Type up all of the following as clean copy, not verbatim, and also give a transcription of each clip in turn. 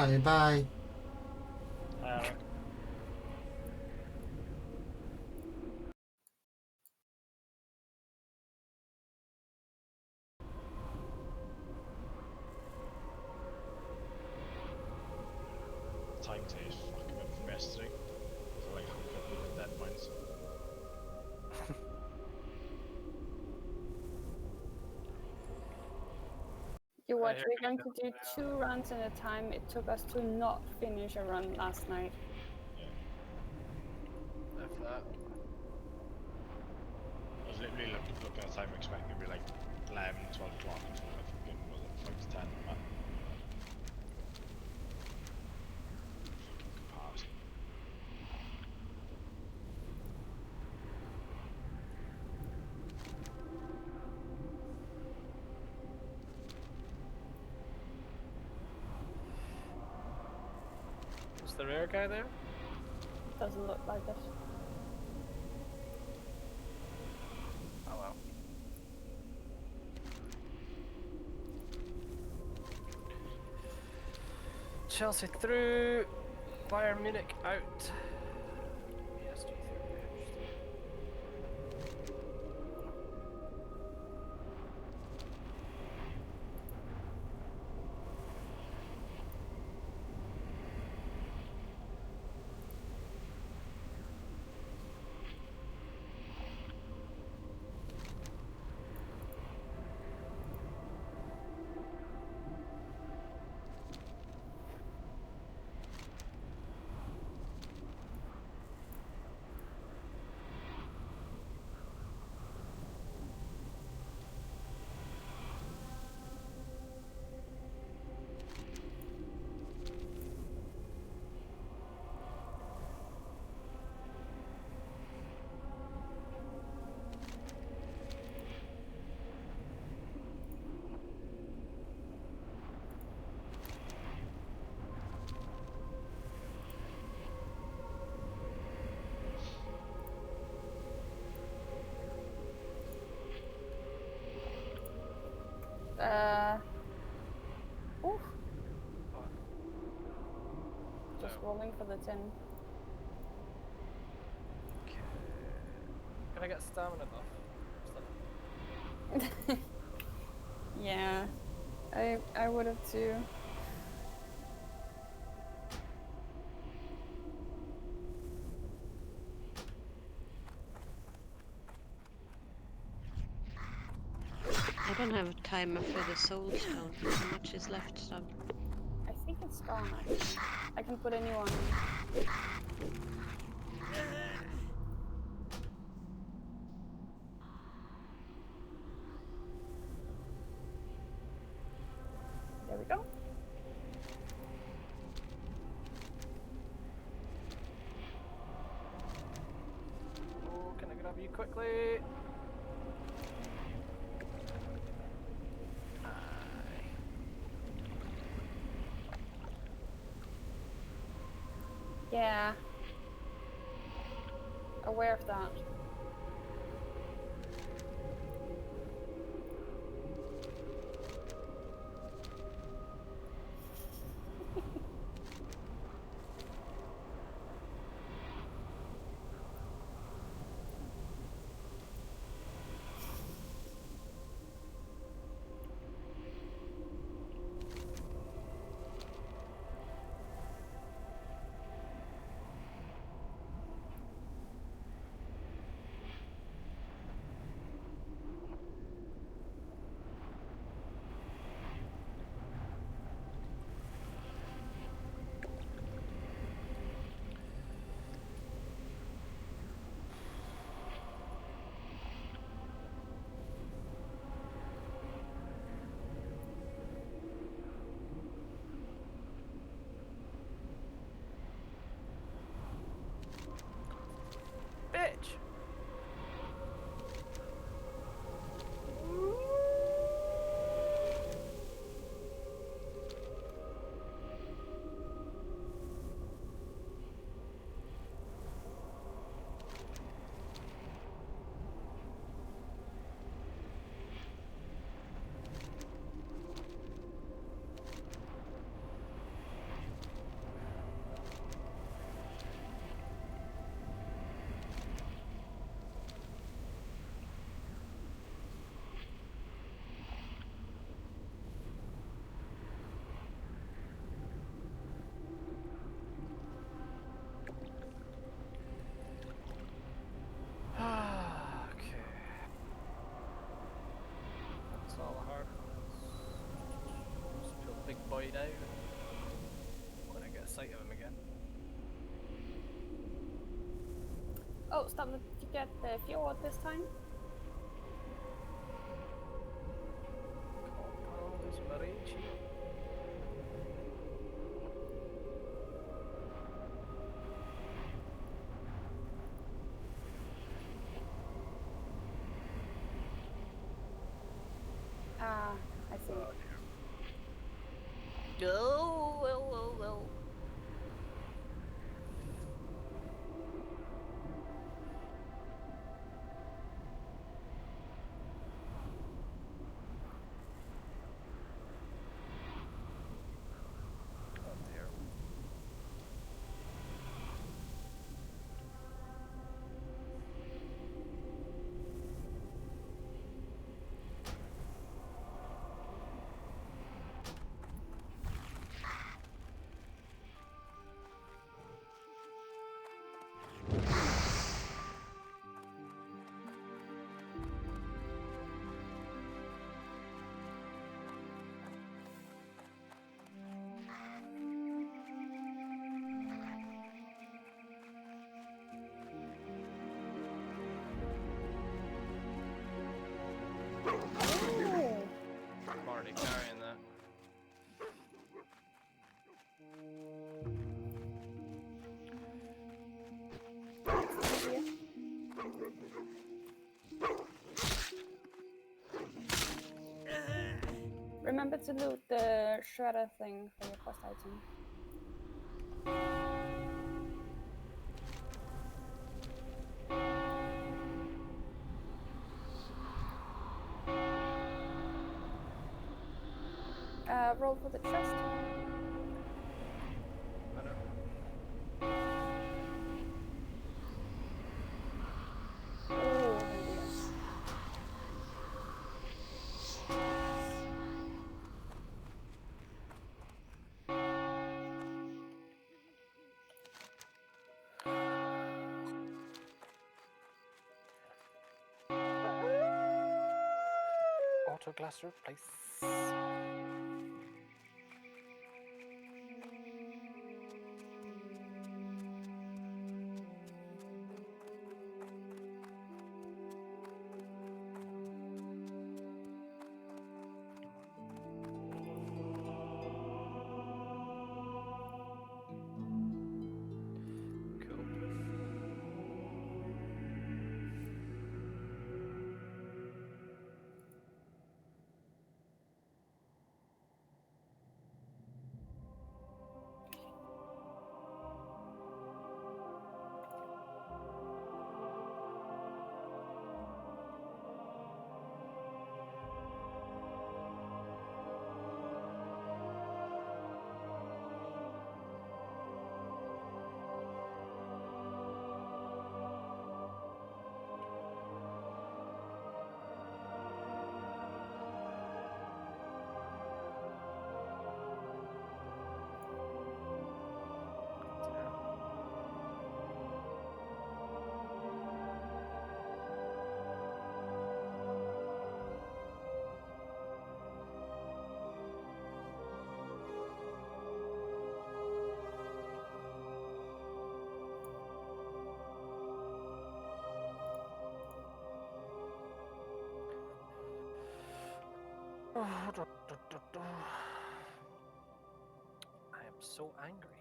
Bye, bye. Alright. Time today is fucking good from yesterday. So like hook up with the deadlines. You watch, we're going to do 2 runs in a time. It took us to not finish a run last night. Yeah. After that. I was literally looking at the time expecting it to be like 11, 12 o'clock until I fucking was it 5 to 10. But fucking pass. Is the rare guy there? Doesn't look like it. Oh well. Chelsea through, Bayern Munich out. PSG through. Oof. What? Just rolling for the 10. Okay. Can I get stamina buff? Yeah, I would have too. I don't have a timer for the soul stone. How much is left, Stab? I think it's gone actually. I can put anyone. There we go. Oh, can I grab you quickly? Yeah. Aware of that. wide out when I get sight of him again. Oh, stop! Did you get the fjord this time? Compound is very cheap. Ah, I see. Oh. Oh dear. Ooh. I'm already carrying that. Easier. Remember to loot the shredder thing for your quest item. Roll for the chest. I don't. Oh, yes. Auto glass replace. Cool. I am so angry.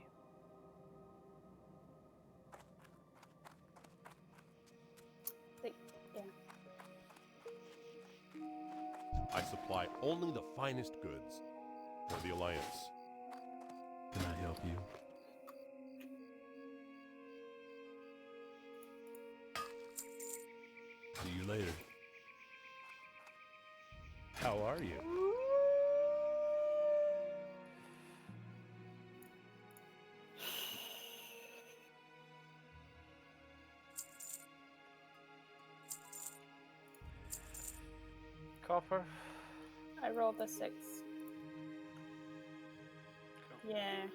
Yeah. I supply only the finest goods for the Alliance. Can I help you? See you later. How are you? Copper. I rolled a 6. Cool. Yeah.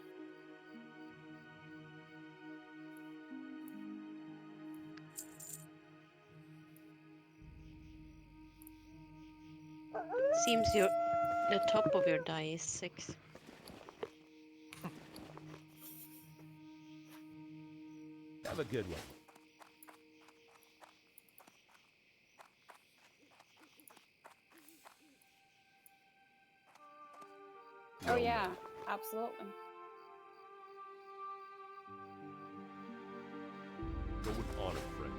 Seems the top of your die is 6. Have a good one. Oh Well yeah, met. absolutely. Go with honor, friend.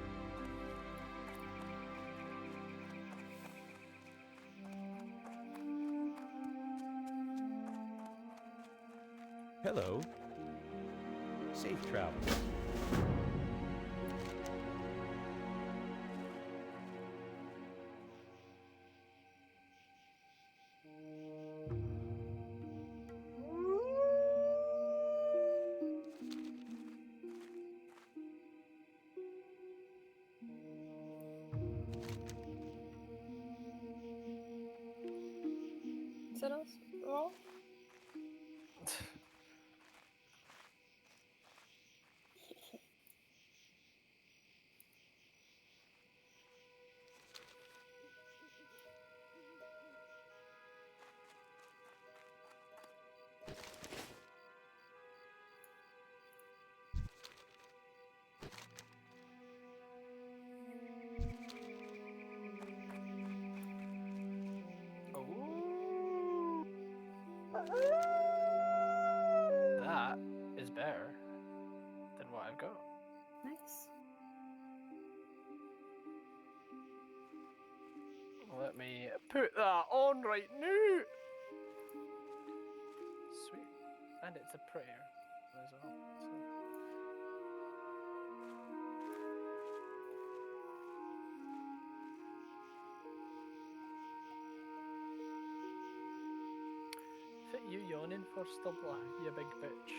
Hello. Safe travels. Is it us? Roll? Oh. That is better than what I've got. Nice. Let me put that on right now. Sweet. And it's a prayer as well. So. Fit you yawning for Stubla, you big bitch.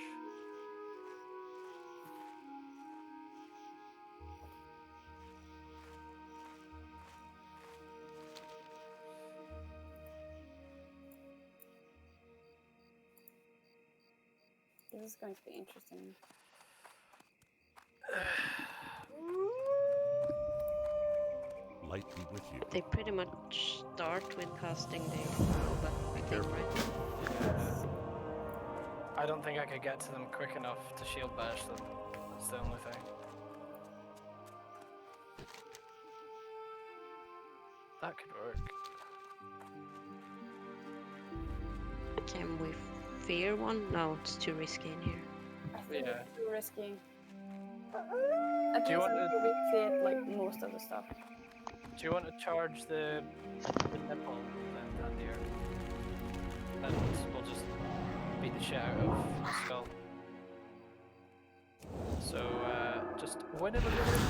This is going to be interesting. Light be with you. They pretty much start with casting the robot, I think, Careful. right? I don't think I could get to them quick enough to shield bash them. That's the only thing. That could work. Can we fear one? No, it's too risky in here. I think Yeah. it's too risky. At Do you least want until we cleared like most of the stuff. Do you want to charge the nipple then, Tandir? And we'll just beat the shit out of the skull. So, just whenever you're ready.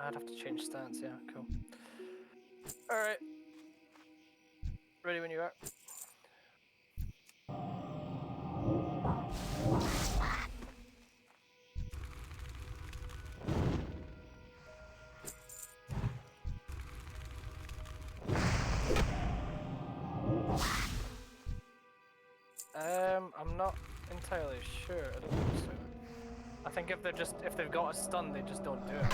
I'd have to change stance, yeah, cool. Alright. Ready when you are. I'm not entirely sure. I don't think so. I think if they've got a stun, they just don't do it.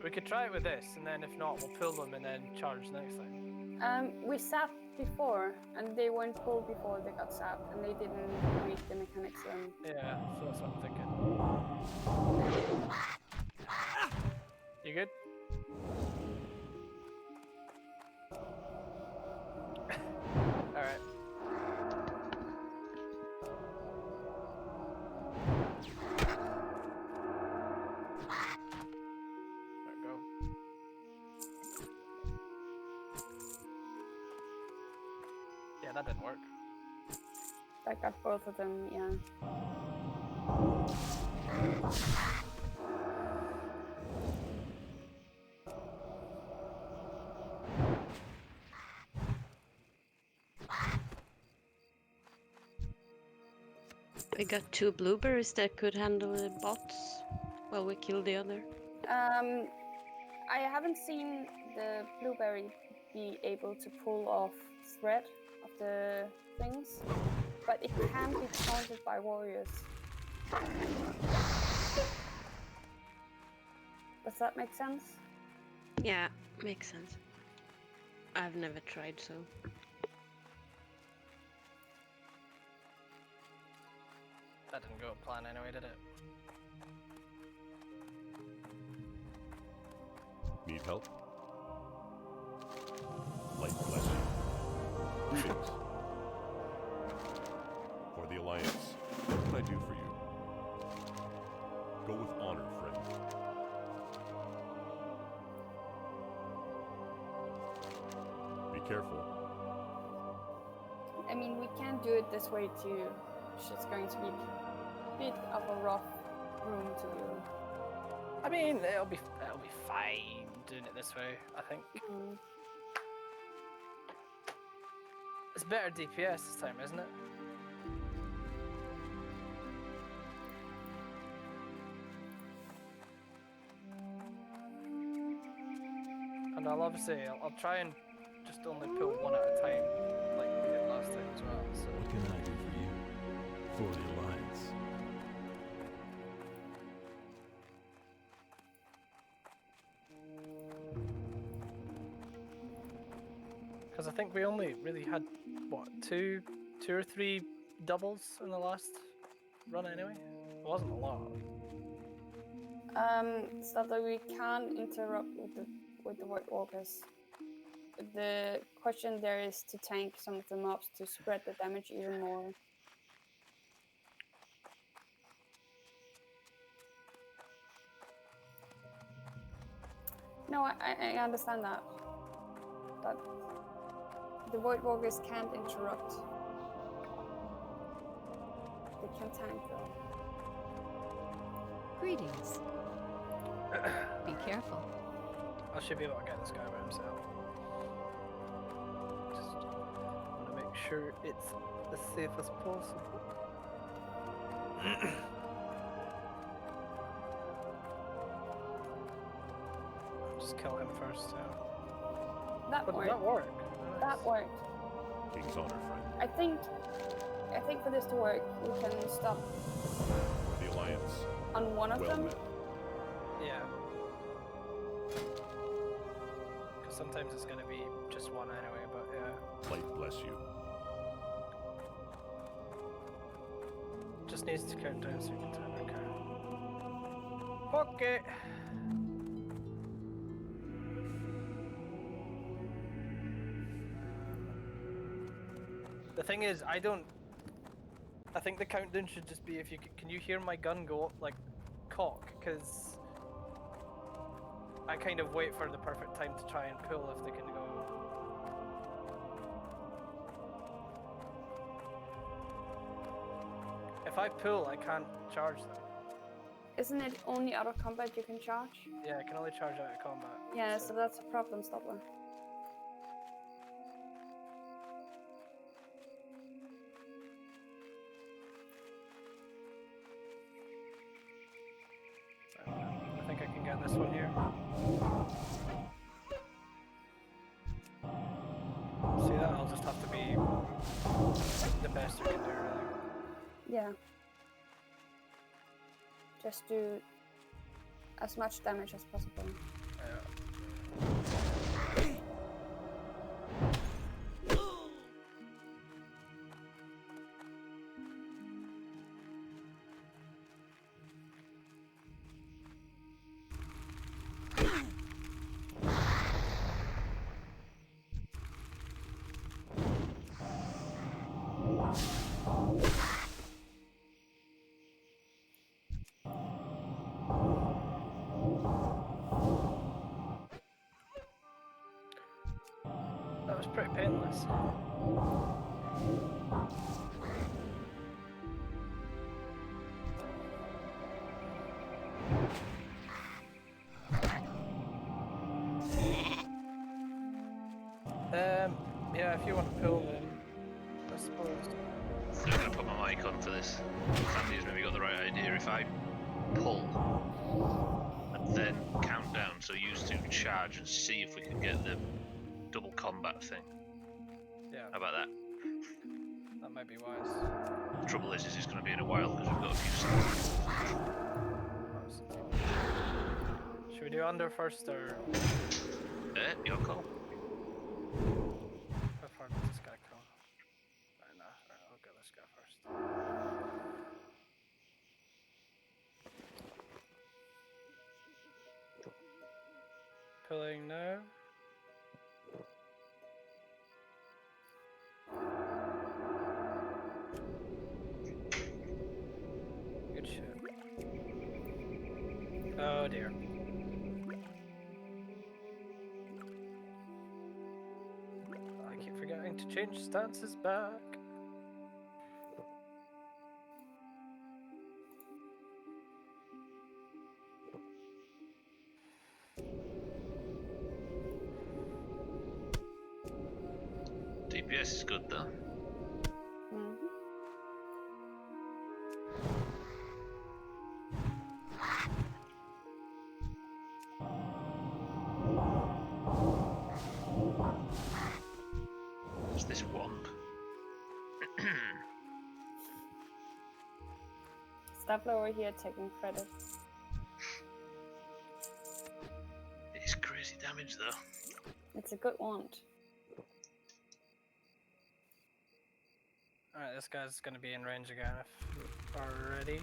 We could try it with this, and then if not, we'll pull them and then charge next time. We zapped before, and they went full before they got zapped, and they didn't read the mechanics then. Yeah, so that's what I'm thinking. You good? Alright. There we go. Yeah, that didn't work. That got both of them, yeah. We got 2 blueberries that could handle the bots while we kill the other. I haven't seen the blueberry be able to pull off thread of the things, but it can be counted by warriors. Does that make sense? Yeah, makes sense. I've never tried, so. That didn't go to plan anyway, did it? Need help? Light bless you. Greetings. For the Alliance, what can I do for you? Go with honor, friend. Be careful. I mean, we can't do it this way too. It's just going to be a bit of a rough room to do. I mean, it'll be fine doing it this way. I think it's better DPS this time, isn't it? And I'll try and just only pull one at a time, like we did last time as well. So. What can I do for you? For the Alliance. Because I think we only really had, what, two or three doubles in the last run anyway? It wasn't a lot. So that we can't interrupt with the White Walkers. The question there is to tank some of the mobs to spread the damage even more. No, I understand that. But the Void Walkers can't interrupt. They can tank though. Greetings. Be careful. I should be able to get this guy by himself. Just want to make sure it's as safe as possible. Just kill him first. That But did worked. that work? That worked. King's honor, friend. I think for this to work, we can stop For the Alliance, on one of well them. met. Yeah. Because sometimes it's going to be just one anyway, but yeah. Light bless you. Just needs to count down so we can time our count. Okay. The thing is, I think the countdown should just be if you can you hear my gun go up like cock? Because I kind of wait for the perfect time to try and pull if they can go. If I pull, I can't charge them. Isn't it only out of combat you can charge? Yeah, I can only charge out of combat. Yeah, so that's a problem stopper. I think I can get this one here. See that? I'll just have to be the best we can do, really. Yeah. Just do as much damage as possible. That was pretty painless. Yeah, if you want to pull then, I suppose. I'm going to put my mic on for this. Sandy's maybe got the right idea. If I pull and then count down, so use to charge and see if we can get the double combat thing. Yeah, How about that? that might be wise. The trouble is it's going to be in a while because we've got a few seconds. Should we do under first or Your call. how far does this guy come? Right, no, right, I'll get this guy first. Pulling now. Good shit. Oh dear. I keep forgetting to change stances back. DPS is good though. Mhm. What's this wand? Stapler over here taking credit. It's crazy damage though. It's a good wand. Alright, this guy's gonna be in range again if we're ready.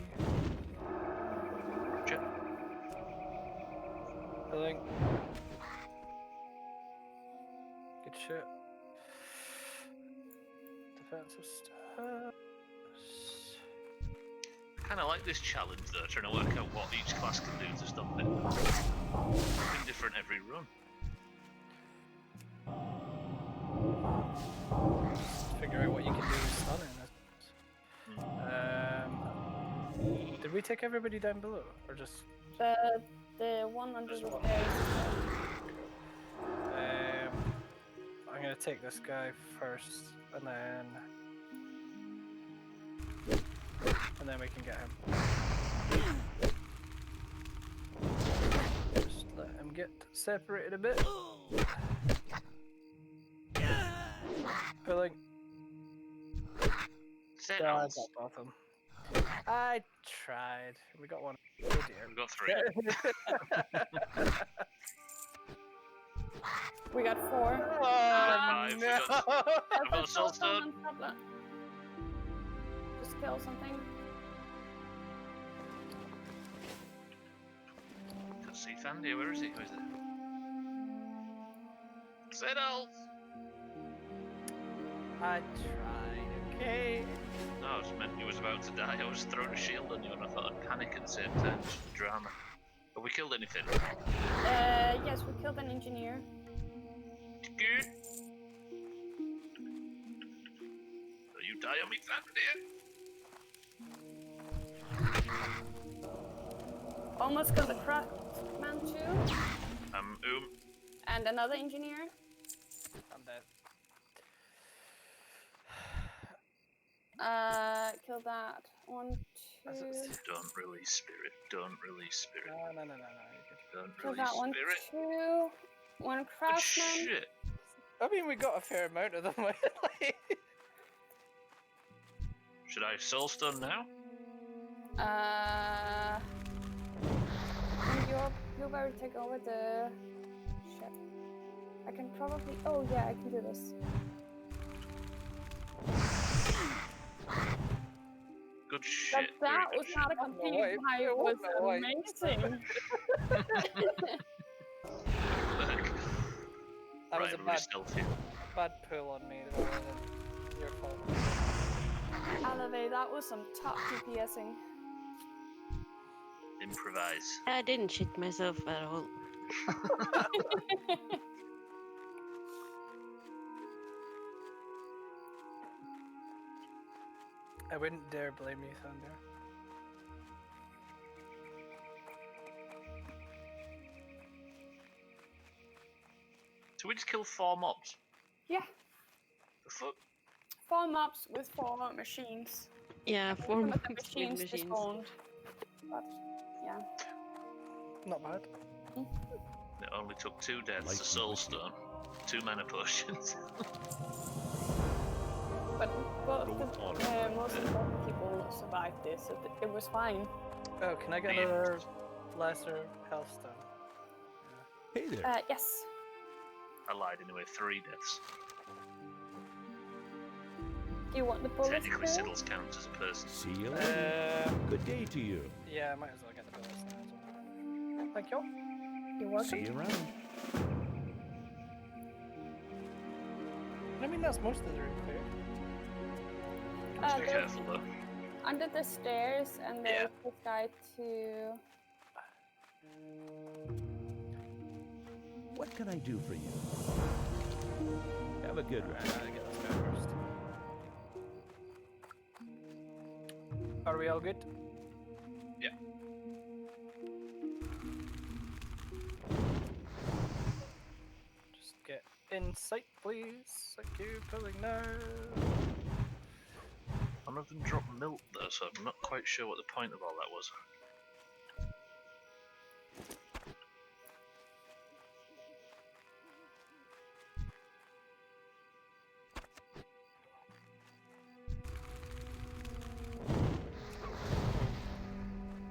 Check. Pulling. Good shit. Defensive stance. Kind of like this challenge though, trying to work out what each class can do to stop it. Something different every run. Figure out what you can do with stunning. Did we take everybody down below, or just? The one under the stairs. I'm gonna take this guy first, and then we can get him. Just let him get separated a bit. Pulling. Set Oh, I else. got both of them. I tried. We got one. Oh dear. We've got 3. We got 4. Oh 5, no! I've got a soul stone. Just kill something. Can't see Fandy. Where is he? Who is it? Set else. I tried. Okay. No, I was meant you was about to die. I was throwing a shield on you and I thought I'd panic at the same time. Just drama. Have we killed anything? Yes, we killed an engineer. Good. So you die on me, Fandy. Almost killed a craftsman too. And another engineer. I'm dead. Kill that. 1, 2. Don't release spirit. Don't release spirit. No. Don't Kill release that. 1, spirit. 2. One Good craftsman. shit. I mean, we got a fair amount of them. Should I soulstone now? Can your blueberry take over the ship? I can probably. Oh yeah, I can do this. Good shit. That very was good not a It complete wasn't fight. It a was wipe. amazing. shit. That was Right, a we're bad, stealthy. bad pull on me. Rather than your fault. Alave, that was some top DPSing. Improvise. I didn't shit myself at all. I wouldn't dare blame you, Thunder. So we just killed 4 mobs. Yeah, The fuck? 4 mobs with 4 machines. Yeah, 4 Some of the months with machines machines. despawned. But yeah. Not bad. It only took 2 deaths, Like a soulstone, 2 mana potions. But both Go the on. most important people survived this, so it was fine. Oh, can I get Yeah. another lesser health stone? Hey there. Yes. I lied anyway. 3 deaths. Do you want the bullets? Technically, too? Siddles counts as a person. See you later. Good day to you. Yeah, I might as well get the bullets now as well. Thank you. You're welcome. See you around. I mean, that's most of the room clear. Just be there's- careful though. Under the stairs, and there's this guy too. What can I do for you? Have a good Right, one. I gotta get this guy first. Are we all good? Yeah. Just get in sight, please. Thank you. Pulling now. None of them dropped milk though, so I'm not quite sure what the point of all that was.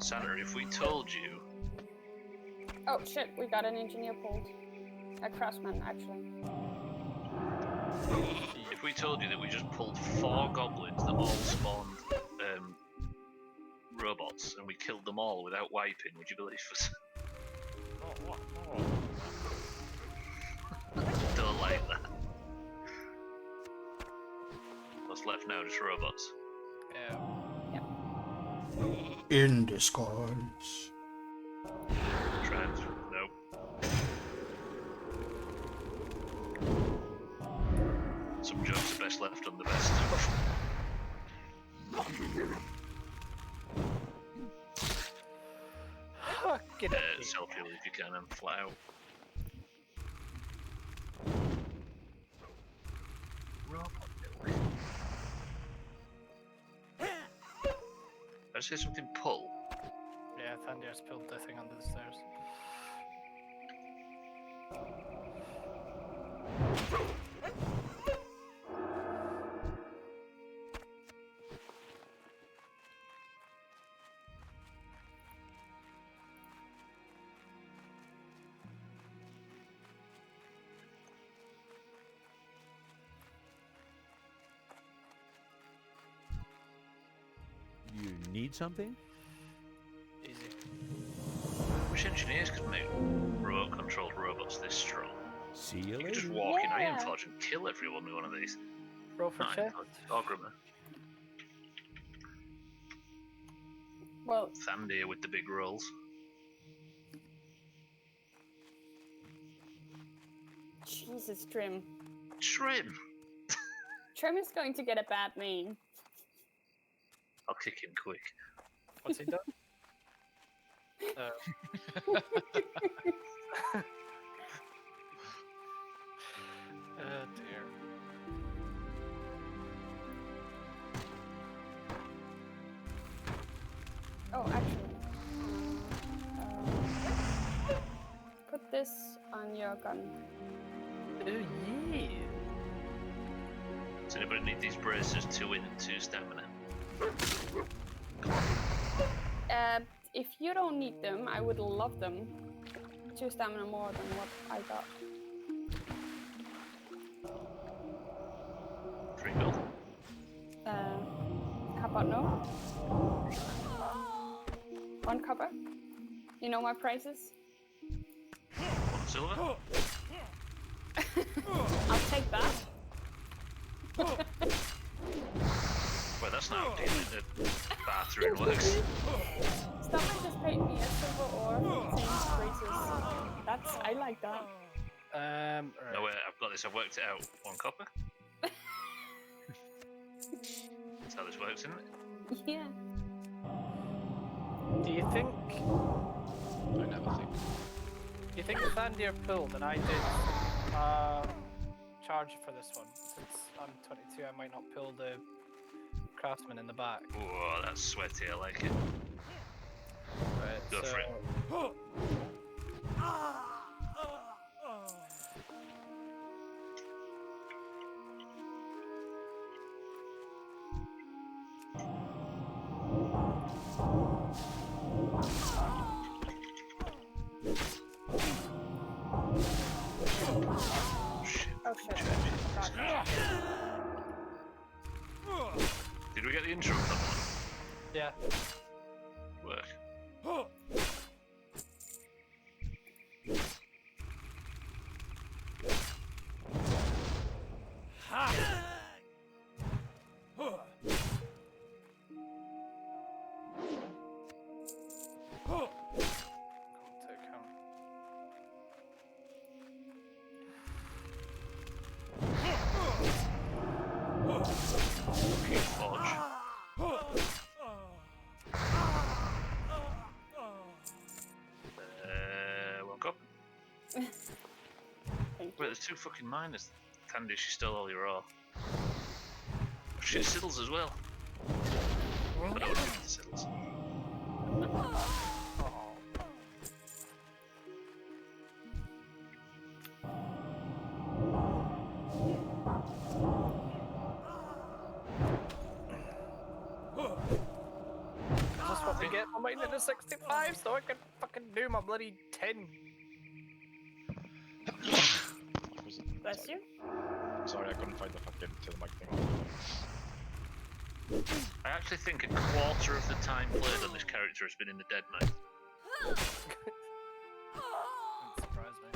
Santa, if we told you, Oh shit, we got an engineer pulled. A craftsman, actually. if we told you that we just pulled 4 goblins that all spawned robots and we killed them all without wiping, would you believe us? Don't like that. What's left now? Just robots. Yeah. In disguise. Trans. Nope. Some jokes are best left on the best. Fucking Self-heal if you can and flat out. Robot milk. Did I say something pull? Yeah, Thandir's pulled the thing under the stairs. You need something? Easy. Which engineers could make remote-controlled robots this strong? See you You could just later. walk in Yeah. Ironforge and kill everyone with one of these. Roll for Not chest. Ironforge, Orgrimmar. Well, Thandir with the big rolls. Jesus, Trim. Trim! Trim is going to get a bad name. I'll kick him quick. What's he done? Oh dear. Oh, actually. Put this on your gun. Oh yeah. Does anybody need these bracers? 2 in and 2 stamina. If you don't need them, I would love them. 2 stamina more than what I got. 3 gold. How about no? 1 copper. You know my prices? 1 silver. I'll take that. Well, that's not how dealing the bathroom works. Someone just paid me a silver ore for same prices. That's, I like that. Right. No, wait, I've got this. I've worked it out. 1 copper. That's how this works, isn't it? Yeah. Do you think? I never think. Do you think if Thandir pulled and I did charge for this one, since I'm 22, I might not pull the craftsman in the back. Whoa, that's sweaty. I like it. Right. Go for it. Oh shit. God. Did we get the intro of that one? Yeah. Work. Forge. Woke up. Thank Wait, you. there's 2 fucking miners. Candy, she stole all your ore. Oh shit, Siddles as well. I don't want to give it to Siddles. Is this what we get for mining to 65 so I can fucking do my bloody 10? Bless you. Sorry, I couldn't find the fucking till mic thing. I actually think a quarter of the time played on this character has been in the Dead Knight. Wouldn't surprise me.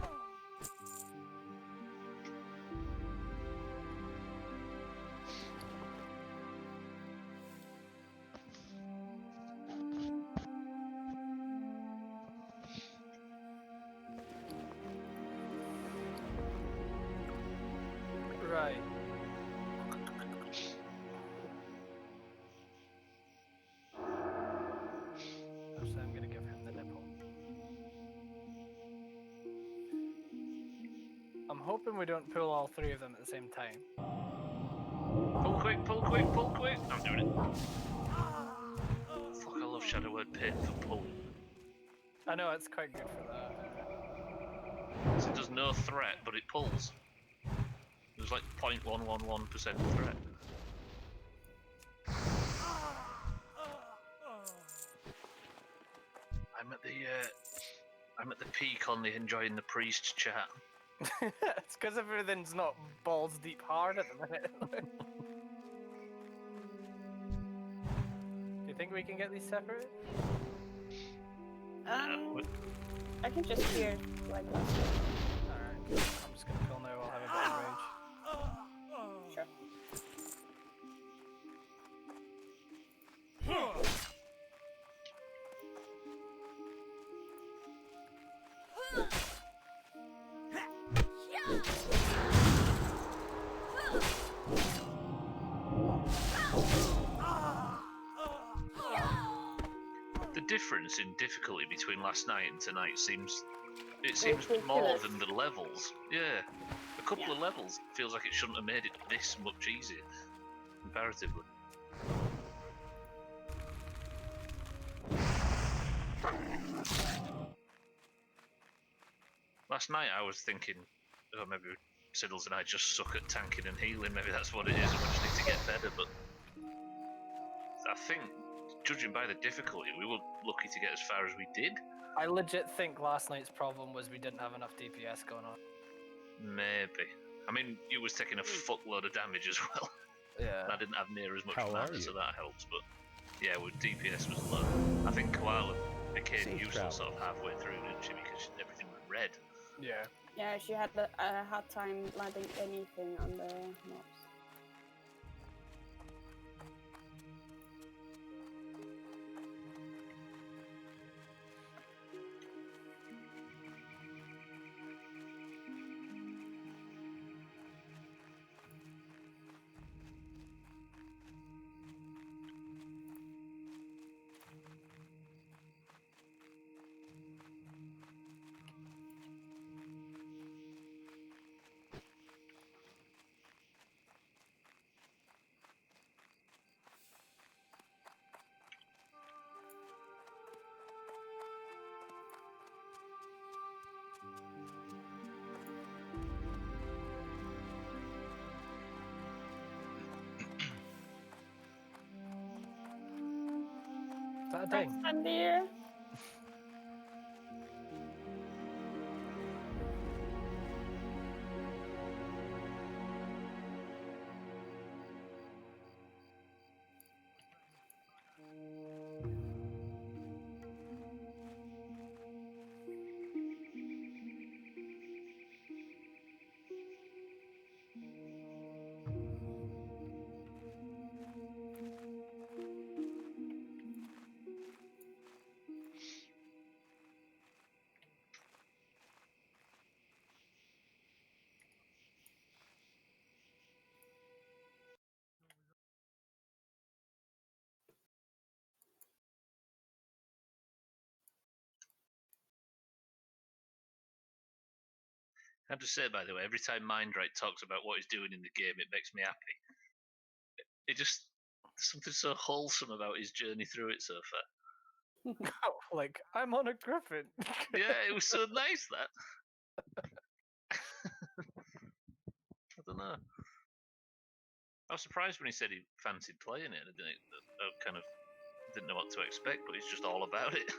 Right. Actually, I'm gonna give him the nipple. I'm hoping we don't pull all 3 of them at the same time. Pull quick, pull quick, pull quick! I'm doing it. Fuck, I love Shadow Word Pit for pulling. I know it's quite good for that. So it does no threat, but it pulls. There's like 0.111% threat. I'm at the peak on the enjoying the priest chat. It's because everything's not balls deep hard at the minute. Do you think we can get these separate? I can just hear like that. Alright, I'm just gonna pull now, I'll have a bit of rage. Sure. The difference in difficulty between last night and tonight seems Ridiculous. more than the levels. Yeah, a couple of levels feels like it shouldn't have made it this much easier comparatively. Last night I was thinking, oh, maybe Siddles and I just suck at tanking and healing. Maybe that's what it is, and we just need to get better. But I think, judging by the difficulty, we were lucky to get as far as we did. I legit think last night's problem was we didn't have enough DPS going on. Maybe. I mean, you was taking a fuckload of damage as well. Yeah. And I didn't have near as much How are mana, so you? that helps. But yeah, with DPS was low. I think Koala became Safe useless travels. sort of halfway through, didn't she? Because everything went red. Yeah. Yeah, she had a hard time landing anything on the mobs. Is that a ding? Thanks, dear. I have to say, by the way, every time Mindright talks about what he's doing in the game, it makes me happy. It just something so wholesome about his journey through it so far. Like, I'm on a griffin. Yeah, it was so nice that. I don't know. I was surprised when he said he fancied playing it. I kind of didn't know what to expect, but he's just all about it.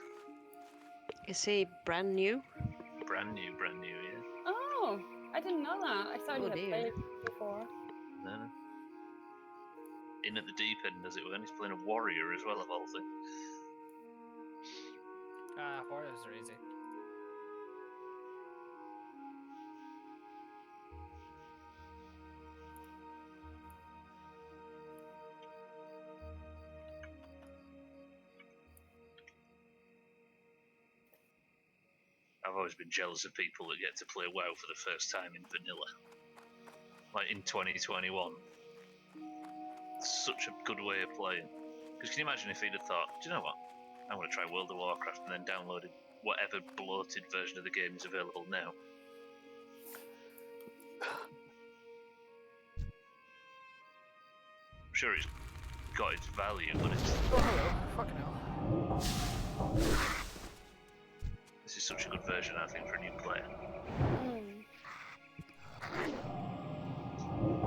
Is he brand new? Brand new, yeah. Oh, I didn't know that. I thought Oh, you had dear. played it before. No. In at the deep end, as it were, and he's playing a warrior as well, of all things. Warriors are easy. I've always been jealous of people that get to play WoW for the first time in vanilla. Like in 2021. It's such a good way of playing. Because can you imagine if he'd have thought, do you know what? I'm going to try World of Warcraft and then downloaded whatever bloated version of the game is available now. I'm sure it's got its value, but it's... Oh, hello. Fucking hell. This is such a good version, I think, for a new player.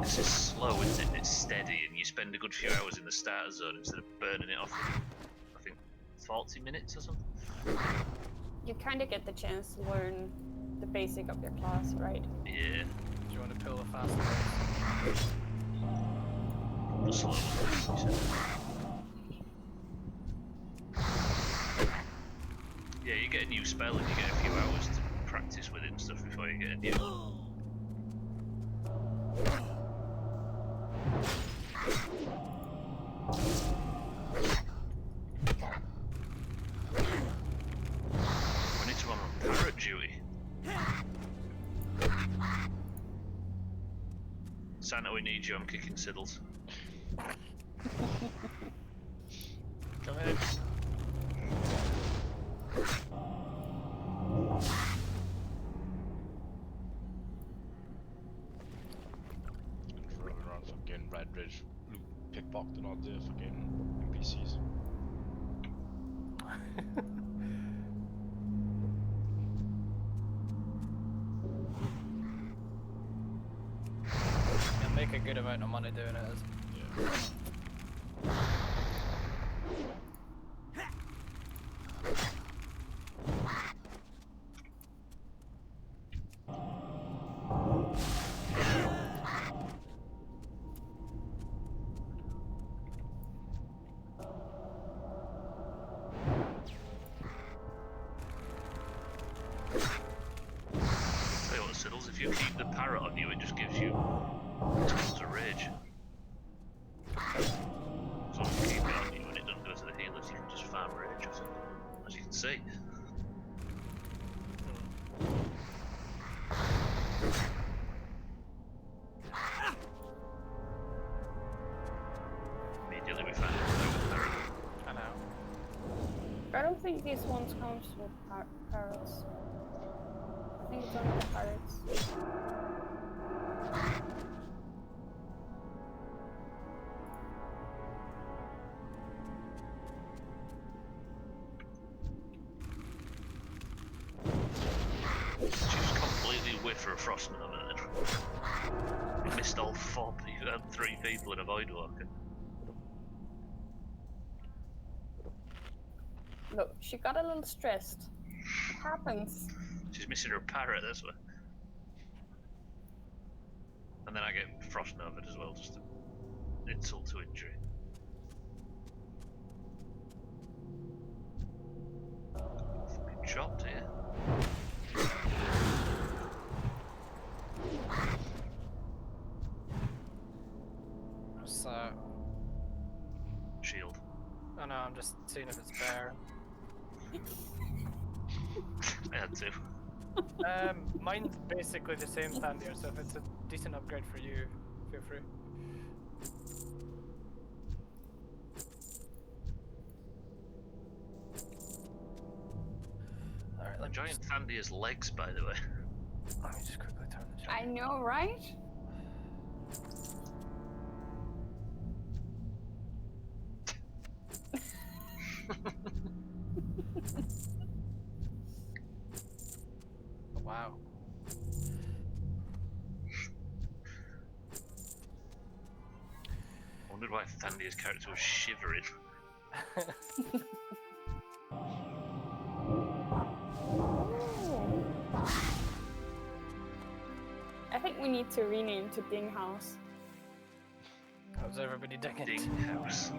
This is slow, isn't it? It's steady, and you spend a good few hours in the starter zone instead of burning it off in, I think, 40 minutes or something. You kind of get the chance to learn the basic of your class, right? Yeah. Do you want to pull a fast pace? The slow one, you said. Yeah, you get a new spell and you get a few hours to practice with it and stuff before you get a new one. We need to run on parrot duty. Santa, we need you. I'm kicking Siddles. Come in. Running around fucking Red Ridge, pickpocketing all the fucking NPCs. You'll make a good amount of money doing it. Yeah. Tell you what, Siddles, if you keep the parrot on you, it just gives you tons of rage. So if you keep it on you and it doesn't go to the healers, you can just farm rage or something, as you can see. Immediately we find out with parrot. I know. I don't think these ones comes with parrots. I think it's only the parrots. She's completely whiffed for a frost nova then. Missed all 3 people in a void walker. Look, she got a little stressed. It happens. She's missing her parrot, that's why. And then I get frost nova as well, just an insult to injury. Fucking chopped here. It's, Shield. oh no, I'm just seeing if it's bare. I had to. Mine's basically the same Thandir, so if it's a decent upgrade for you, feel free. Alright, I'm enjoying Thandir's legs, by the way. Let me just quickly turn the chat. I know, right? Wow. I wondered why Thandia's character was shivering. I think we need to rename to Doomhaus. How's everybody digging? Doomhaus.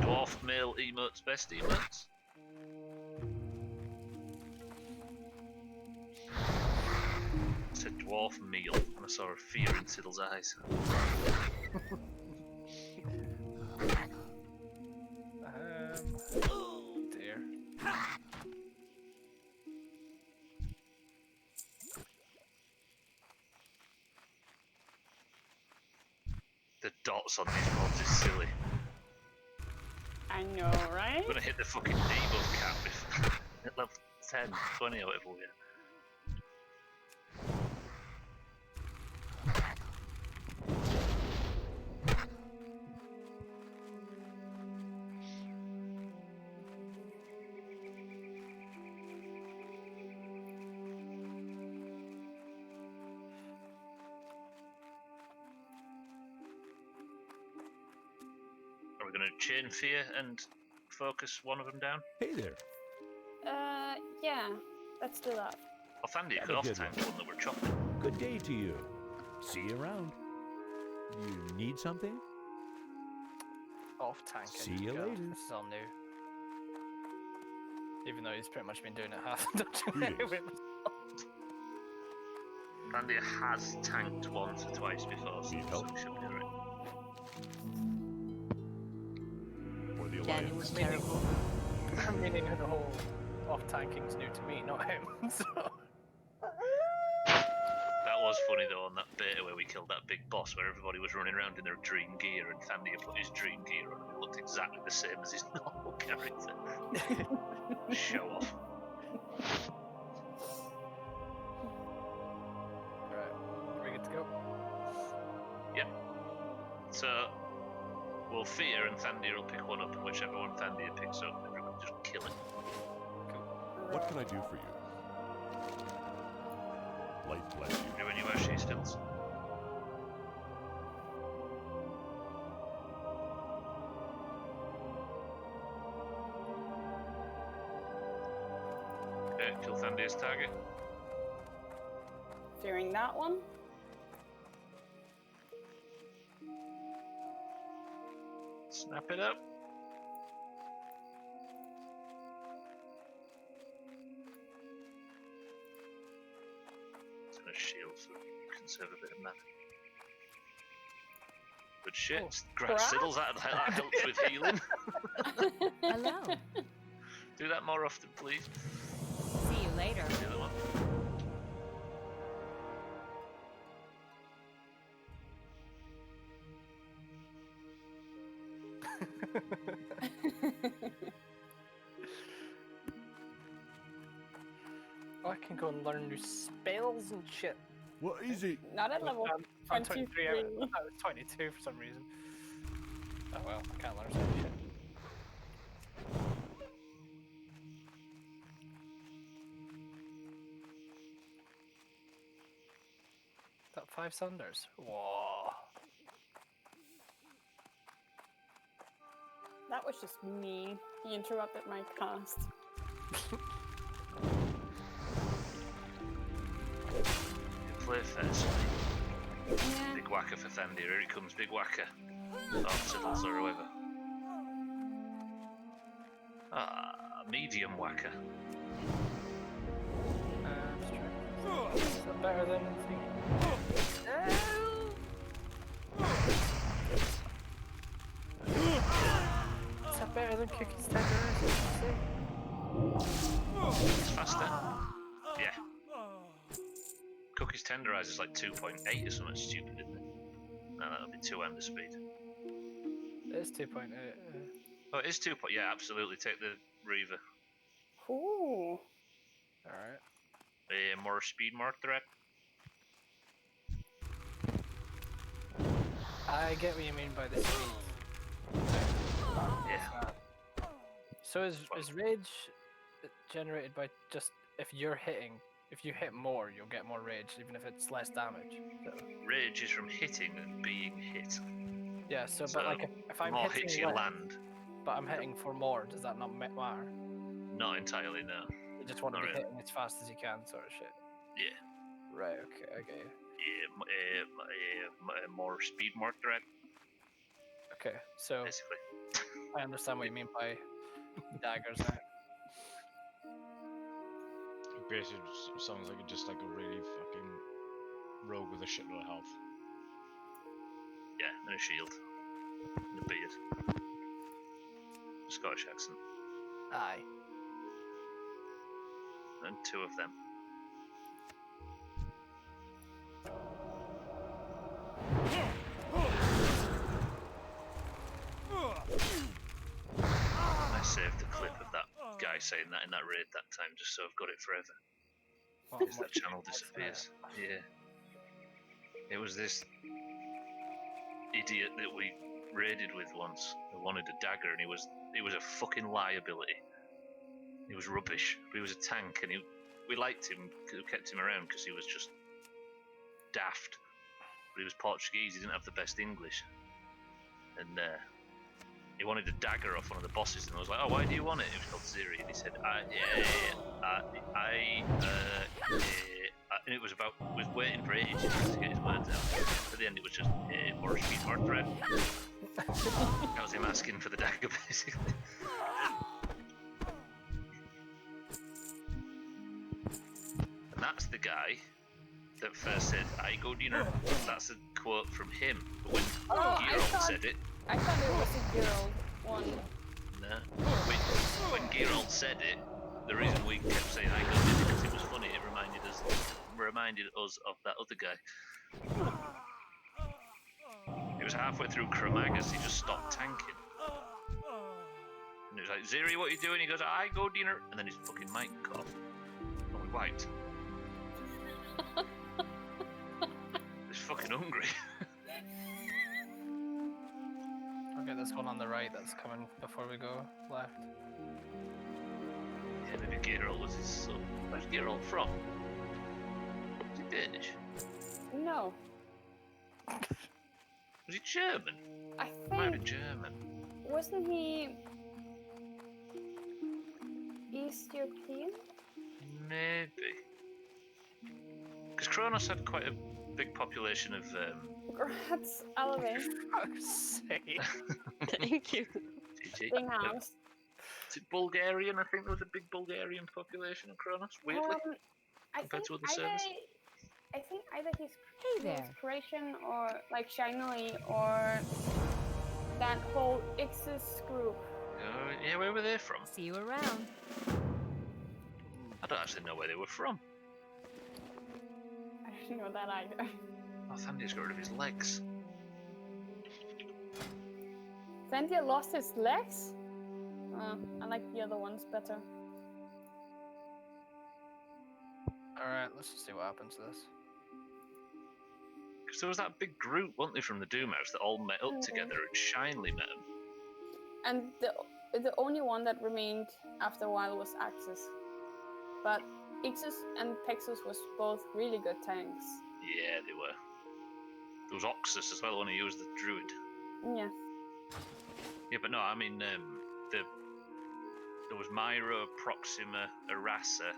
Dwarf male emotes, best emotes. It said dwarf meal, and I saw a fear in Siddle's eyes. Dear. The dots on these mods is silly. I know, right? I'm gonna hit the fucking debuff cap if at level 10, 20 or whatever we get. Are we gonna chain fear and focus one of them down? Hey there. Yeah. Let's do that. Well, Thandia Have could a off good tank one. one that we're chopping. Good day to you. See you around. You need something? Off tank. See you later. This is all new. Even though he's pretty much been doing it half the dungeon Greetings. anyway. Thandia has tanked once or twice before, so Need help? it should be right. For the Danny Alliance. was terrible. I mean, the whole off tanking's new to me, not him. So. That was funny though on that beta where we killed that big boss where everybody was running around in their dream gear and Thandia put his dream gear on and it looked exactly the same as his normal character. Show off. Alright, are we good to go? Yep. So we'll fear and Thandia will pick one up and whichever one Thandia picks up, everybody just kill it. What can I do for you? Light bless you. Do when you wear she stills. Okay, kill Thandia's target. Fearing that one. Snap it up. It's gonna shield so conserve a bit of mana. Good shit. Oh, Grab crap. Siddles, that helps with healing. Hello. Do that more often, please. See you later. The other one. Oh, I can go and learn new spells and shit. What is it? Not at level I'm 23, I 23. was 22 for some reason. Oh well, I can't learn any shit. That 5 cylinders. Whoa. That was just mean. He interrupted my cast. Play first. Yeah. Big whacker for Thandia. Here it comes, big whacker. Or Siddles or whoever. Ah, medium whacker. Let's try. Is that better than Is that better than Cookie's Tender? It's faster. Yeah. Cookie's Tenderizer is like 2.8 or something stupid, isn't it? No, that'll be 2 and the speed. It's 2.8. Oh, it is 2. Yeah, absolutely. Take the Reaver. Ooh. Alright. More speed, more threat. I get what you mean by the speed. Yeah. So is rage generated by just if you're hitting? If you hit more, you'll get more rage, even if it's less damage. So, Rage is from hitting and being hit. yeah. So, So, but like if I'm more hitting hits you less, land. but I'm hitting for more, does that not matter? Not entirely, no. You just want to Not be really. hitting as fast as you can, sort of shit. Yeah. Right. Okay. I get you. More speed, more threat, Okay. So basically. I understand what you mean by daggers now. It basically sounds like just like a really fucking rogue with a shitload of health. Yeah, and a shield. And a beard. Scottish accent. Aye. And 2 of them. I saved the clip of that guy saying that in that raid that time, just so I've got it forever. Because that channel disappears. Yeah. It was this idiot that we raided with once who wanted a dagger, and he was a fucking liability. He was rubbish. But he was a tank, and we liked him, kept him around because he was just daft. But he was Portuguese. He didn't have the best English, and he wanted a dagger off one of the bosses, and I was like, "Oh, why do you want it?" It was called Ziri, and he said, and it was waiting for ages to get his words out. At the end, it was just more speed, more threat. That was him asking for the dagger, basically. And that's the guy that first said, "I go dinner." That's a quote from him. But when Geralt said it, I thought it was a Geralt one. no. When Geralt said it, the reason we kept saying "I go dinner" because it was funny. It reminded us of that other guy. It was halfway through Kramagas, he just stopped tanking. And he was like, "Ziri, what are you doing?" He goes, "I go dinner," and then his fucking mic cut off. And we wiped. He's fucking hungry. Okay, this one on the right that's coming before we go left. Yeah, maybe Geralt was his son. Where's Geralt from? Is he Danish? No, Was he German? I Might have been think German. wasn't he East European? Maybe. Because Kronos had quite a big population of Grats Alve. Fuck's sake. Thank you. Doomhaus. Is it Bulgarian? I think there was a big Bulgarian population of Kronos. Weirdly, compared to other servers. I think either he's Hey there. Croatian or like Shinley or that whole Ixis group. Oh, yeah, where were they from? See you around. I don't actually know where they were from. I don't know that either. Oh, Thandia's got rid of his legs. Thandia lost his legs? I like the other ones better. Alright, let's just see what happens to this. Because there was that big group, weren't they, from the Doomhaus that all met up together and Shinley met them. And the only one that remained after a while was Axis. But Ixis and Pexus was both really good tanks. Yeah, they were. There was Oxus as well, when he was the druid. Yeah. Yeah, but no, I mean, there was Myra, Proxima, Arasa,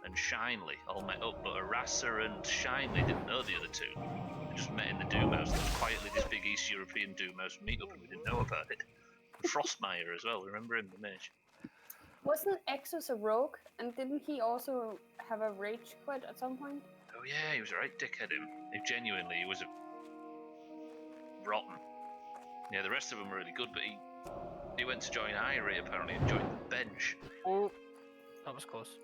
and Shinley all met up, but Arasa and Shinley didn't know the other two. They just met in the Doomhaus. There was quietly this big East European Doomhaus meet up, and we didn't know about it. And Frostmire as well, remember him, the mage? Wasn't Exus a rogue? And didn't he also have a rage quit at some point? Oh yeah, he was a right dickhead, him. He was a rotten. Yeah, the rest of them were really good, but he went to join Irie apparently and joined the bench. Oh, that was close.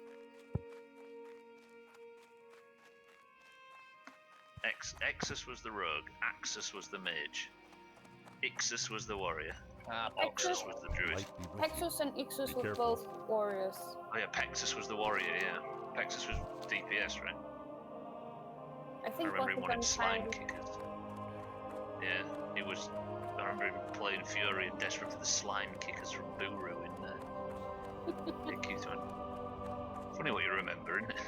Exus was the rogue. Axus was the mage. Ixus was the warrior. Exus, Oxus was the druid. Light be with you. Pexus and Ixus Be were careful. both warriors. Oh yeah, Pexus was the warrior. Yeah, Pexus was DPS, right? I I think remember both him of them wanting slime kind kickers. Yeah, he was. I remember him playing Fury and desperate for the slime kickers from Buru in Q2. Funny what you remember, isn't it?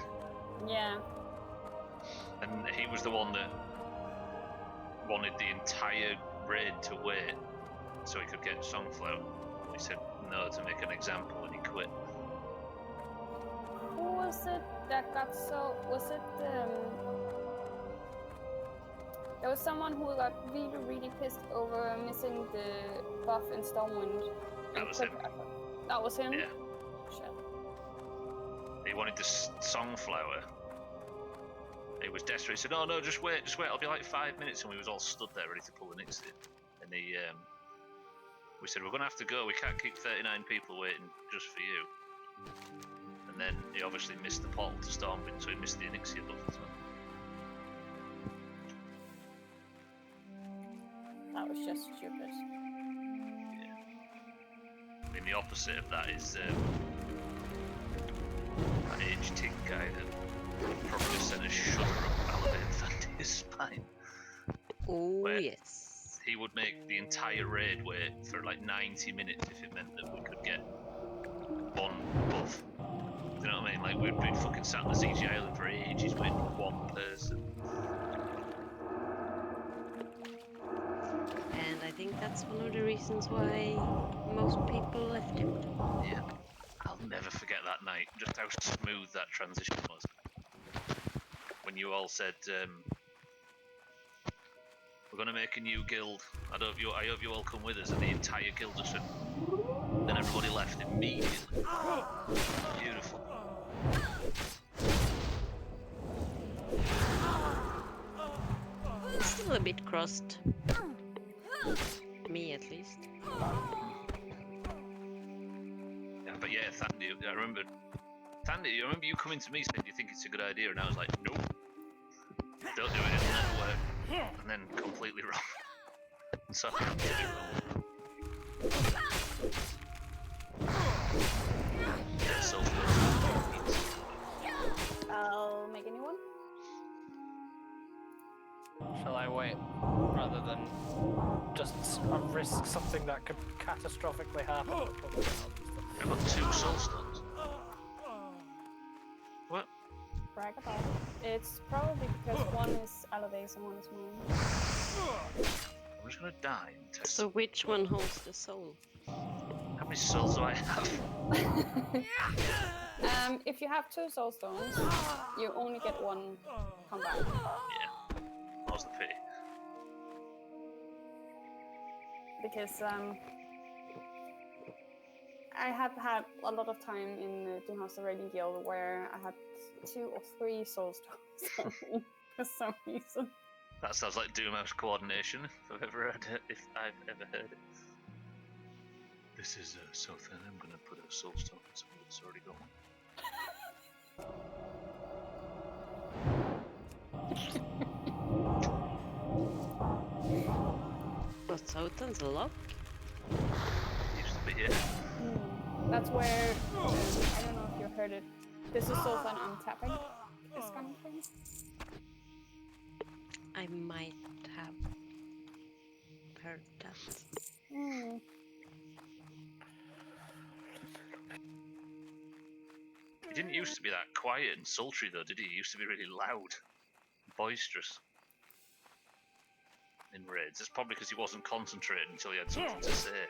Yeah. And he was the one that wanted the entire raid to wait so he could get Songflower. He said no to make an example and he quit. Who was it that got so? Was it there was someone who got really pissed over missing the buff in Stormwind. That and was quit him. after. That was him. Yeah. Shit. He wanted the Songflower. He was desperate. He said, "Oh no, just wait. I'll be like 5 minutes." And we was all stood there ready to pull the Nixie. And we said, "We're gonna have to go. We can't keep 39 people waiting just for you." And then he obviously missed the portal to Stormwind, so he missed the Onyxia buff as well. That was just stupid. I mean, the opposite of that is that HT guy that probably sent a shudder up Alabama Fandy's spine. Oh, Where- yes. He would make the entire raid wait for like 90 minutes if it meant that we could get one buff. Do you know what I mean? Like, we'd been fucking sat on the ZG Island for ages waiting for one person. And I think that's one of the reasons why most people left him. Yeah. I'll never forget that night, just how smooth that transition was. When you all said, we're going to make a new guild. I hope you all come with us, and the entire guild just went. Then everybody left immediately. Beautiful. Still a bit crossed. Me, at least. Yeah, but yeah, Thandy, I remember. Thandy, I remember you coming to me saying, "Do you think it's a good idea?" And I was like, "Nope. Don't do it, it'll never work." And then completely wrong. So completely wrong. Yeah, so I'll make a new one. Shall I wait rather than just risk something that could catastrophically happen? I've got 2 soulstones. What? Brag about it. It's probably because one is Alade's and one is mine. I'm just gonna die and test. So which one holds the soul? How many souls do I have? If you have 2 soul stones, you only get 1 comeback. Yeah. That was the pity. Because I have had a lot of time in the Doomhaus Raiding Guild where I had 2 or 3 soul stones on me for some reason. That sounds like Doomhouse coordination, if I've ever heard it. This is so thin, I'm gonna put a soulstone on someone that's already got one. But Sotan's a lock? Used to be, yeah. That's where, I don't know if you heard it, this is so fun untapping this kind of thing. I might have heard that. He didn't used to be that quiet and sultry though, did he? He used to be really loud, boisterous in raids. It's probably because he wasn't concentrating until he had something to say.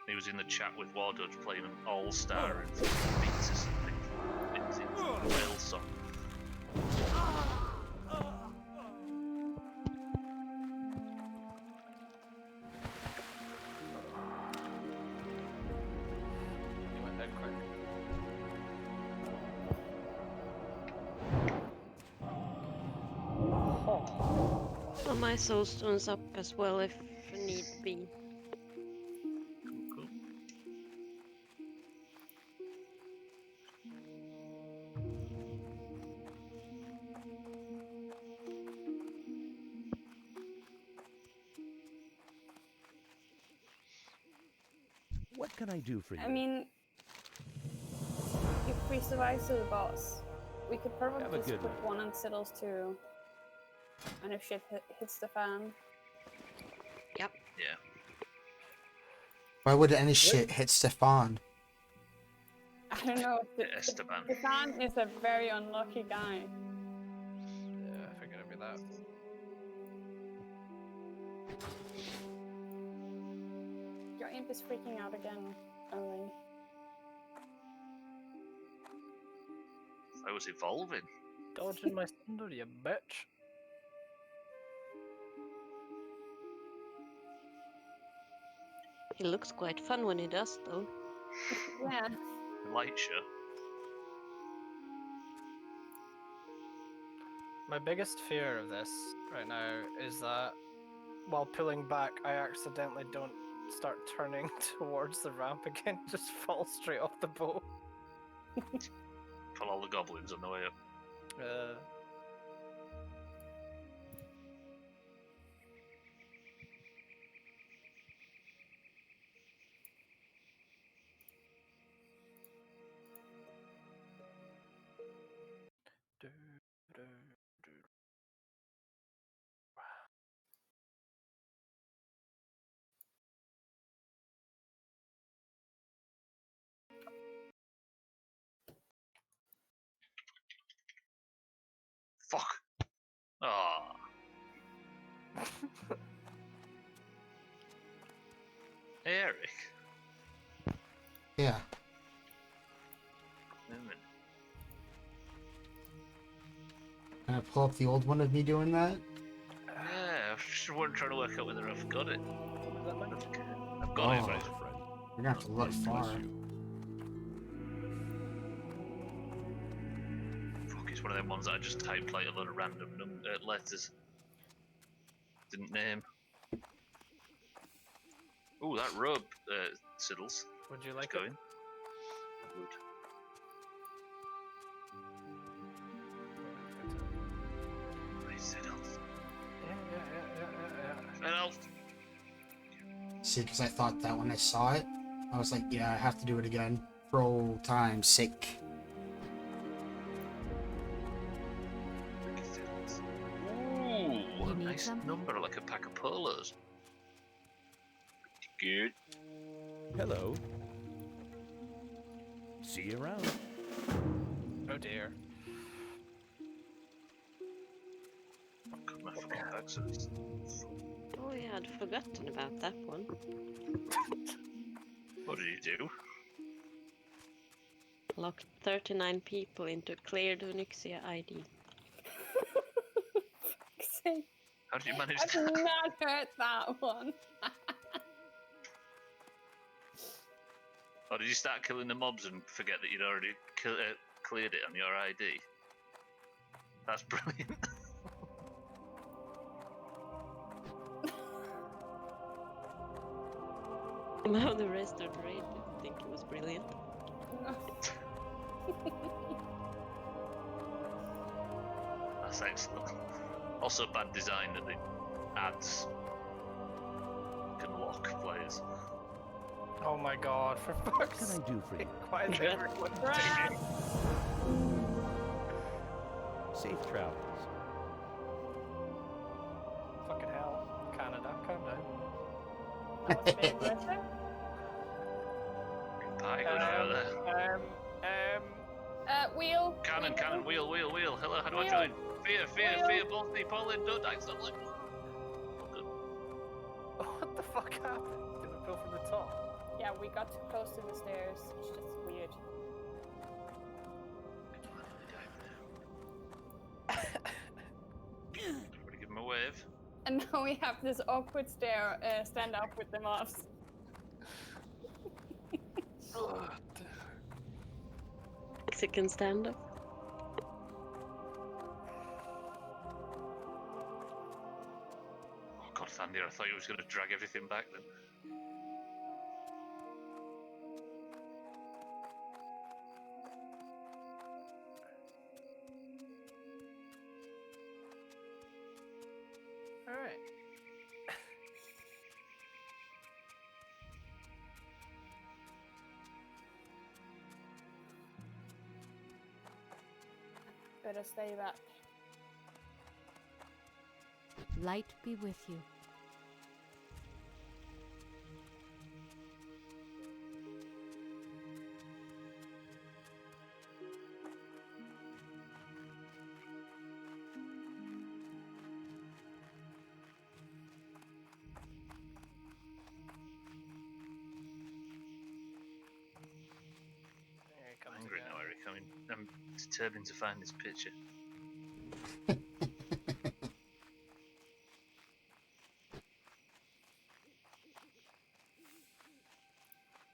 He was in the chat with Wardodge playing an all-star and beats or something. It's a whale song. You went dead quick. Well, my soulstone's up as well if need be. Cool. What can I do for you? I mean, if we survive to the boss, we could probably Have a just good put night. one on Siddles too. And if shit hits the fan. Yep. Yeah. Why would any shit hit Stefan? I don't know. Esteban. Stefan is a very unlucky guy. Yeah, I figured it'd be that. Your imp is freaking out again, Owen. I was evolving. Dodging my thunder, you bitch. He looks quite fun when he does, though. Yeah. Light show. My biggest fear of this right now is that while pulling back, I accidentally don't start turning towards the ramp again, just fall straight off the boat. Pull all the goblins on the way up. Do, do, do. Fuck. Ah. Hey, Eric. Yeah. Wait a minute. Can I pull up the old one of me doing that? Yeah, I was just trying to work out whether I've got it. I've got it, Oh, but my I friend. You're gonna have to look God far. bless you. fuck, it's one of them ones that I just typed like a lot of random letters. Didn't name. Ooh, that rub, Siddles. Would you It's like going. it? I would. Right, Siddles. Yeah. Siddles! See, because I thought that when I saw it, I was like, yeah, I have to do it again. For old time's sake. Siddles. Ooh, You a need nice something? number, like a pack of polos. Good. Hello. See you around. Oh dear. I've got my fucking bag, so it's Oh, yeah, I'd forgotten about that one. What did you do? Locked 39 people into cleared Onyxia ID. How did you manage I've that? not heard that one. Or did you start killing the mobs and forget that you'd already cleared it on your ID? That's brilliant. Now the rest of the raid think it was brilliant. That's excellent. Also bad design that the ads can lock players. Oh my god, for What fuck's can I sake. do for you? Why is everyone digging? Safe travels. Fucking hell. Canada, calm down. That was very aggressive. Pie going on over there. Wheel. Cannon, cannon, wheel. Hello, how do I Wheel. join? Fear, Wheel. Balti, Poland, don't accidentally. Good. What the fuck happened? Did we go from the top? Yeah, we got too close to the stairs. It's just weird. Everybody give him a wave. And now we have this awkward stand up with the mobs. Mexican stand-up. Oh god, Thandir, I thought you was going to drag everything back then. Alright. Better stay back. Light be with you. Here he comes Angry again. now, Eric. I'm determined to find this picture. I've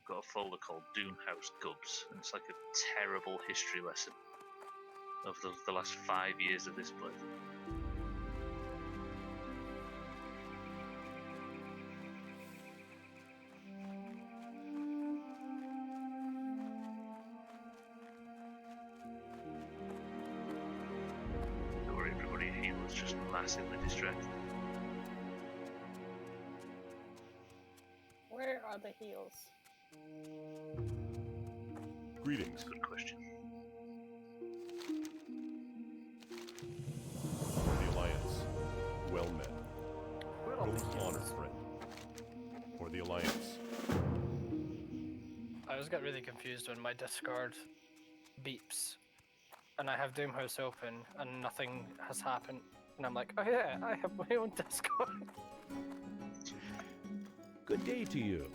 got a folder called Doomhaus Gubs, and it's like a terrible history lesson of the last 5 years of this place. Don't worry, everybody, he was just massively distracted. Where are the heels? Greetings. Good question. For the Alliance. Well met. Where are the Most honored, heels? friend. For the Alliance. I always get really confused when my Discord beeps and I have Doomhouse open and nothing has happened. And I'm like, oh yeah, I have my own Discord. Good day to you.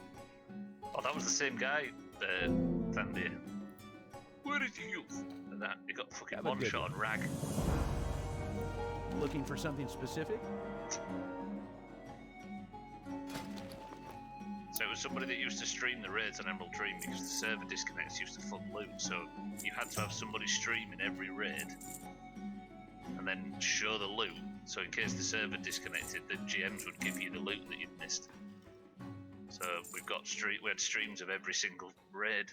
Oh, that was the same guy, Thandi. Where is you? And that, he got fucking Have a one good shot on Rag. Looking for something specific? So it was somebody that used to stream the raids on Emerald Dream because the server disconnects used to fund loot, so you had to have somebody streaming every raid and then show the loot, so in case the server disconnected, the GMs would give you the loot that you'd missed. So we had streams of every single raid,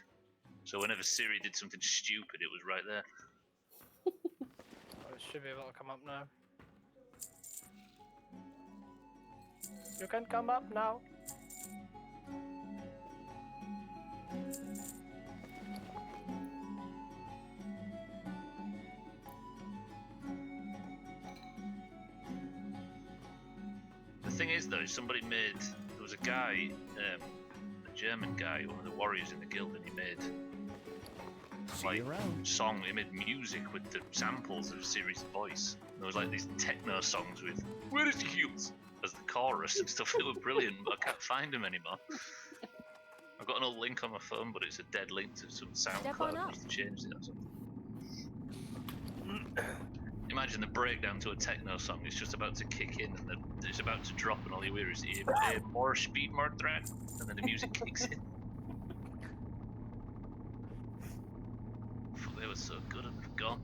so whenever Siri did something stupid, it was right there. Oh, it should be able to come up now. You can come up now. The thing is, though, somebody made. There was a guy, a German guy, one of the warriors in the guild, and he made See you around. song. He made music with the samples of Siri's voice. And there was like these techno songs with "Where is the heels?" as the chorus and stuff. It was brilliant, but I can't find them anymore. I've got an old link on my phone, but it's a dead link to some Step on SoundCloud. I up. have to change it or something. Imagine the breakdown to a techno song. It's just about to kick in, and it's about to drop, and all you hear is more speed, more threat, and then the music kicks in. Fuck, they were so good and they've gone.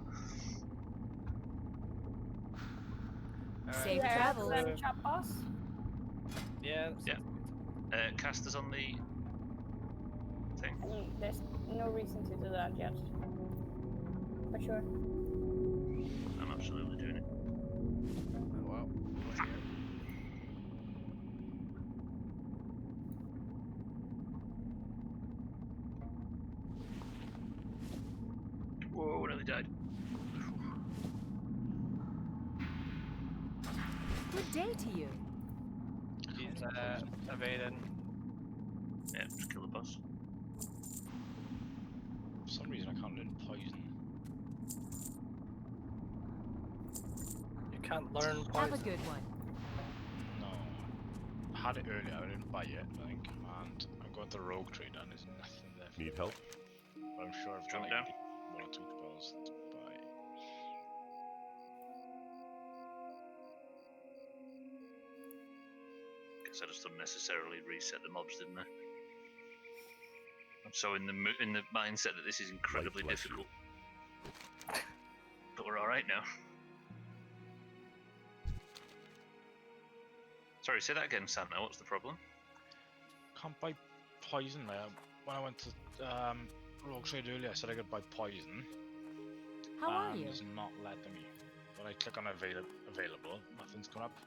Safe Yeah, travels. then chop boss. Yeah. Yeah. Casters on the thing. There's no reason to do that yet. For sure. I'm absolutely doing it. Oh, wow. Whoa, nearly died. Good day to you. He's evading. Yeah, just kill the boss. For some reason, I can't learn poison. You can't learn Have a poison. good one. No. I had it earlier, I didn't buy it, I think. And I'm going to the rogue trade and there's nothing there. Need help? But I'm sure I've Jump got down. like 1 or 2 spells to buy. Guess I just unnecessarily reset the mobs, didn't I? I'm so in the mindset that this is incredibly bless you. difficult. But we're all right now. Sorry, say that again, Santa. What's the problem? Can't buy poison there. When I went to rogue trade earlier, I said I could buy poison. How are you? It's not letting me. When I click on available, nothing's coming up.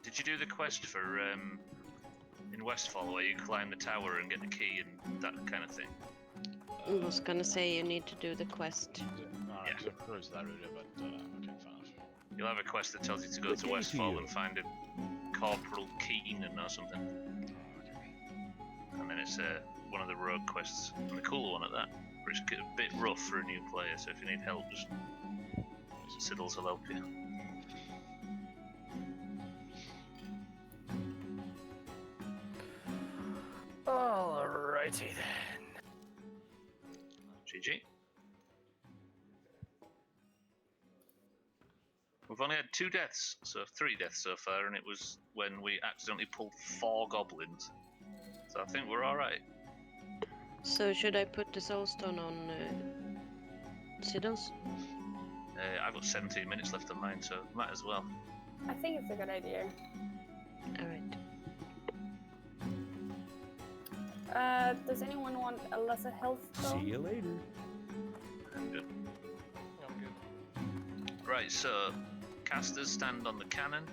Did you do the quest for in Westfall where you climb the tower and get the key and that kind of thing? I was gonna say you need to do the quest. Alright, so I'm close to that route, but okay, fair enough. You'll have a quest that tells you to go Good to day to Westfall you. and find a Corporal Keenan or something. And then it's one of the rogue quests, and the cool one at that. But it's a bit rough for a new player, so if you need help, just Siddles will help you. Alrighty then. GG. We've only had 2 deaths, so 3 deaths so far, and it was when we accidentally pulled 4 goblins. So I think we're alright. So should I put the soulstone on Siddles? I've got 17 minutes left on mine, so might as well. I think it's a good idea. Alright. Does anyone want a lesser health See stone? you later. I'm good. I'm good. Right, so casters stand on the cannon.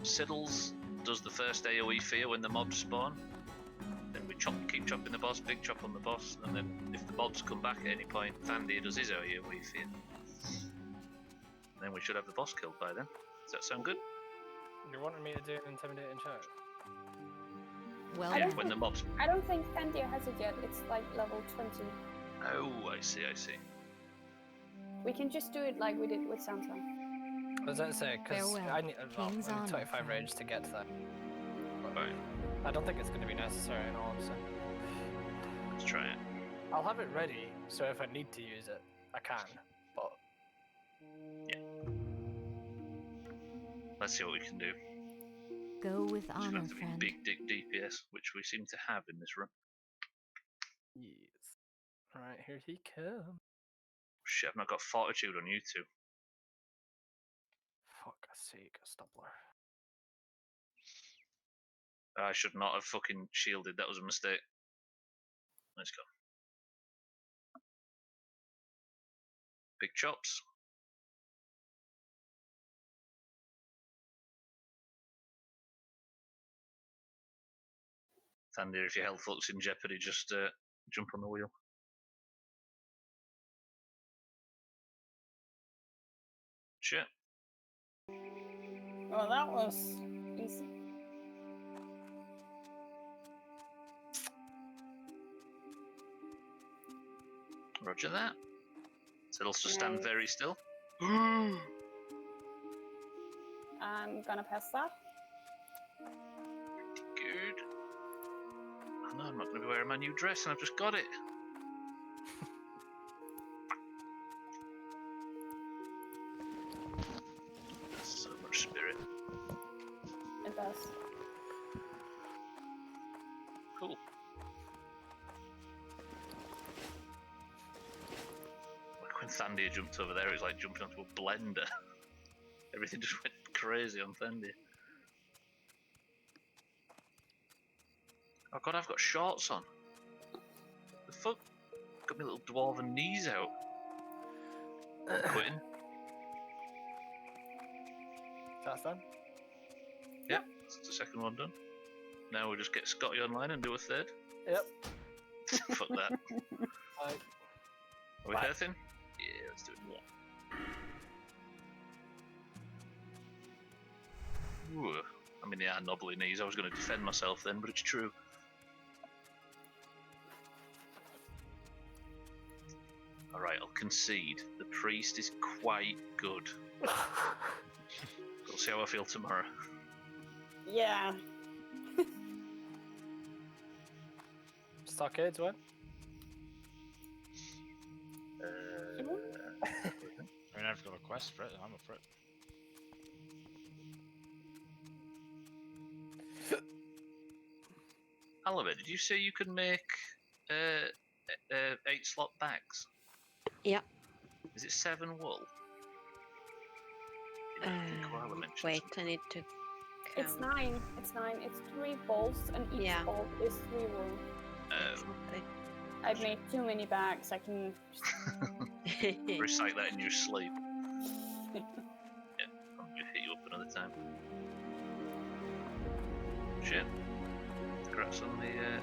Siddles does the first AoE fear when the mobs spawn. Then we keep chopping the boss, big chop on the boss, and then if the mobs come back at any point, Thandir does his AoE fear. Then we should have the boss killed by then. Does that sound good? You wanted me to do an intimidating shout? Well Yeah, then. when the mobs. I don't think Thandir has it yet. It's like level 20. Oh, I see. We can just do it like we did with Santa. I was going to say, because Farewell, I need, King's I need honor, 25 friend. rage to get to that. Right, I don't think it's going to be necessary in all honesty. let's try it. I'll have it ready, so if I need to use it, I can. But Let's see what we can do. Go with It's going to honor, have to be friend. big dick DPS, which we seem to have in this run. yes. Alright, here he comes. Shit, I've not got fortitude on you two. Fuck's sake, a stumbler. I should not have fucking shielded. That was a mistake. Let's go. Big chops. Thandir, if your health looks in jeopardy, just jump on the wheel. Shit. Oh, that was easy. Roger that. Siddles just stand Nice. very still. I'm gonna pass that. Good. Oh no, I'm not going to be wearing my new dress, and I've just got it. That's so much spirit. It does. Cool. Like when Thandir jumped over there, it was like jumping onto a blender. Everything just went crazy on Thandir. Oh god, I've got shorts on. The fuck? Got my little dwarven knees out. I'm quitting. That's done? Yep, that's the second one done. Now we'll just get Scotty online and do a third. Yep. Fuck that. Right. Are we Bye. earthing? Yeah, let's do it. Ooh, I mean, they are knobbly knees. I was going to defend myself then, but it's true. Alright, I'll concede. The priest is quite good. We'll see how I feel tomorrow. Yeah. Stockades win? I mean, I've got a quest for it, I'm up for it. Oliver, did you say you could make 8 slot bags? Yeah. Is it 7 wool? You know, I think Koala mentioned Wait, something. I need to It's count. 9. It's 9. It's 3 bolts, and each Yeah. bolt is 3 wool. Exactly. I've made too many bags. I can. Recite that in your sleep. Yeah, I'm gonna hit you up another time. Shit. Congrats on the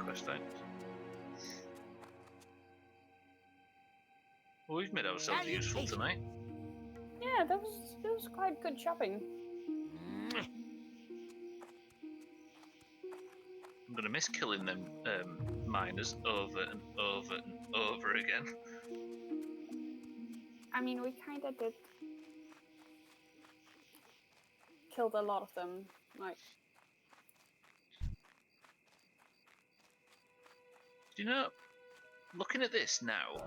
quest items. Well, we've made ourselves useful tonight. Yeah, that was quite good shopping. I'm gonna miss killing them miners over and over and over again. I mean, we kind of did killed a lot of them. Like, Do you know, looking at this now,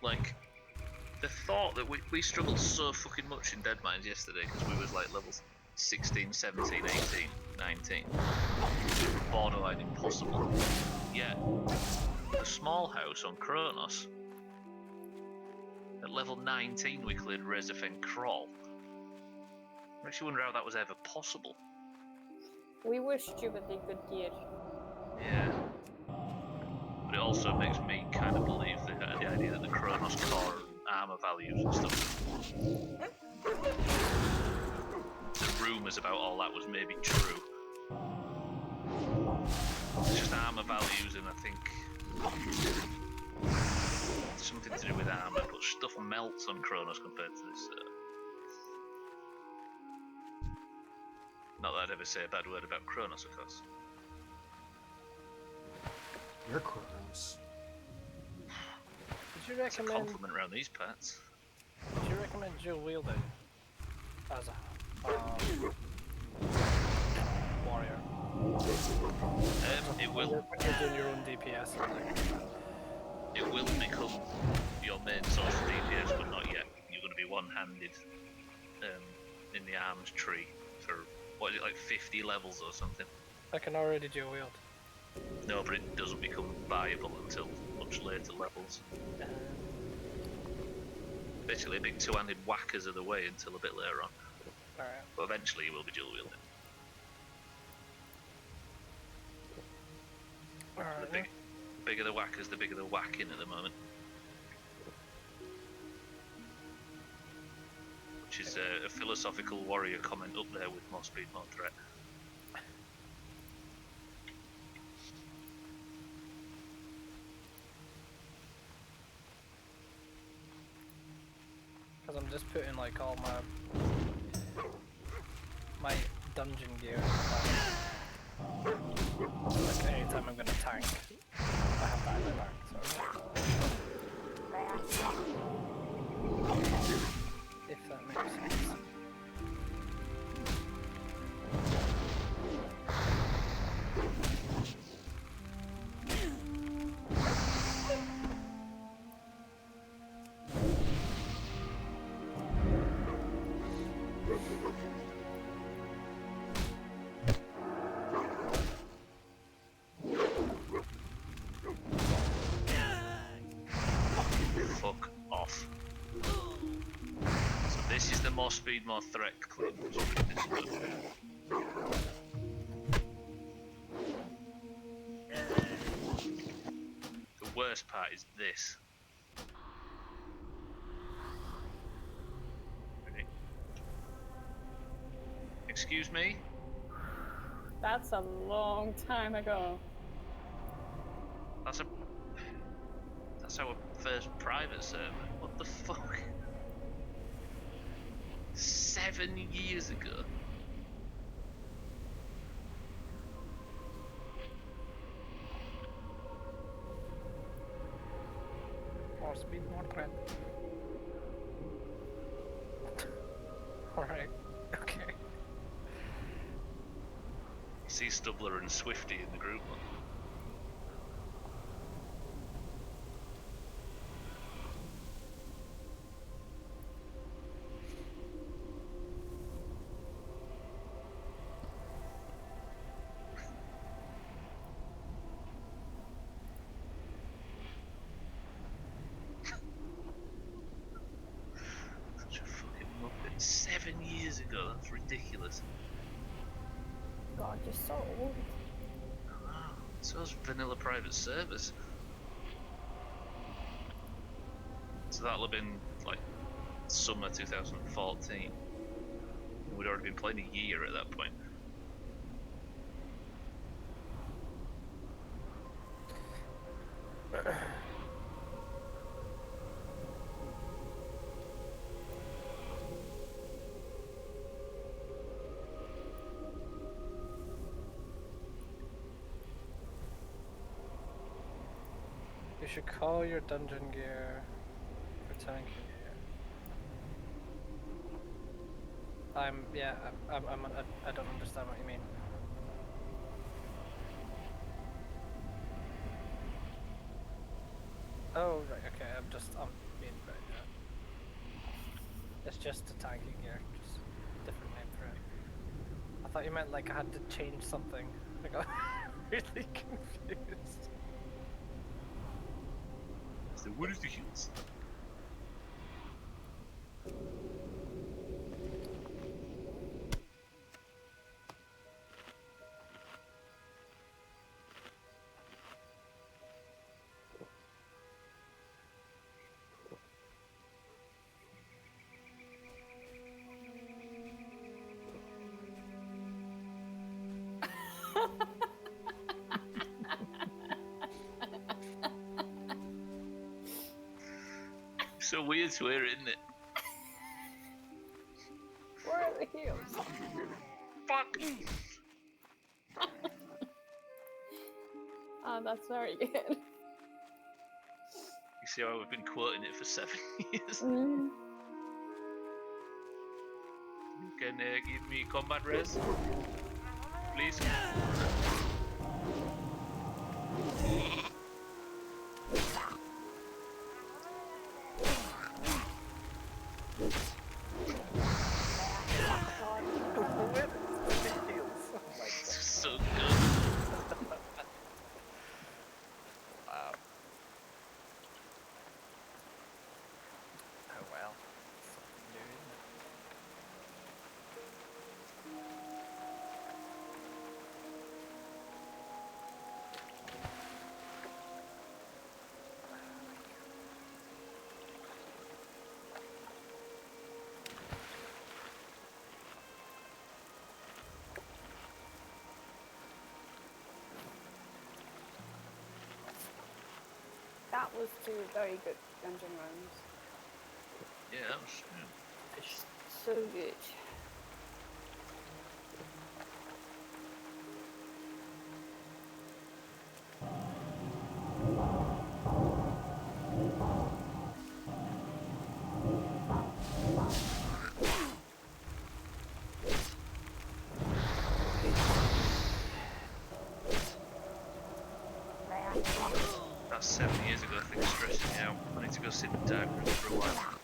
like, the thought that we struggled so fucking much in Dead Mines yesterday because we was like levels 16, 17, 18, 19. Borderline impossible. Yet, the small house on Kronos, at level 19 we cleared Rezafen Crawl. Makes you wonder how that was ever possible. we were stupidly good geared. Yeah. But it also makes me kind of believe the idea that the Kronos core armor values and stuff. The rumours about all that was maybe true. It's just armor values, and I think something to do with armor, but stuff melts on Kronos compared to this. Not that I'd ever say a bad word about Kronos, of course. You're Kronos. Did you It's a recommend? compliment around these parts. Would you recommend dual wielding as a warrior? It will. When you're doing your own DPS. It will become your main source of DPS, but not yet. You're going to be one-handed in the arms tree for, what is it, like 50 levels or something? I can already dual wield. No, but it doesn't become viable until much later levels. Basically, big two-handed whackers are the way until a bit later on. Alright. But eventually you will be dual wielding. Alright. The bigger the whackers, the bigger the whacking at the moment. Which is a philosophical warrior comment up there with more speed, more threat. Because I'm just putting like all my dungeon gear. Like anytime I'm gonna tank, I have that in my back. So if that makes sense. Fuck off. So this is the more speed, more threat club. The worst part is this. Ready? Excuse me? That's a long time ago. That's our first private server. What the fuck? 7 years ago. More speed, more threat. Alright, okay. See Stubbler and Swifty in the group one. Such a fucking muppet. 7 years ago, that's ridiculous. God, you're so old. Oh, so's vanilla private servers. So that'll have been like summer 2014. We'd already been playing a year at that point. You should call your dungeon gear for tanking gear. I don't understand what you mean. Oh, right, okay, I'm being right now. It's just a tanking gear, just a different name for it. I thought you meant like I had to change something. I got really confused. So what is the heels? So weird to hear, isn't it? Where are the heels? Fuck! Ah, that's very good. You see how we've been quoting it for 7 years? Mm. You can give me combat res, please? So good. Wow. Oh well. Something new, isn't it? That was 2 very good dungeon runs. Yeah, that was. Yeah. So good. That's 7 years ago, I think, stressing me out. I need to go sit in the dark room for a while.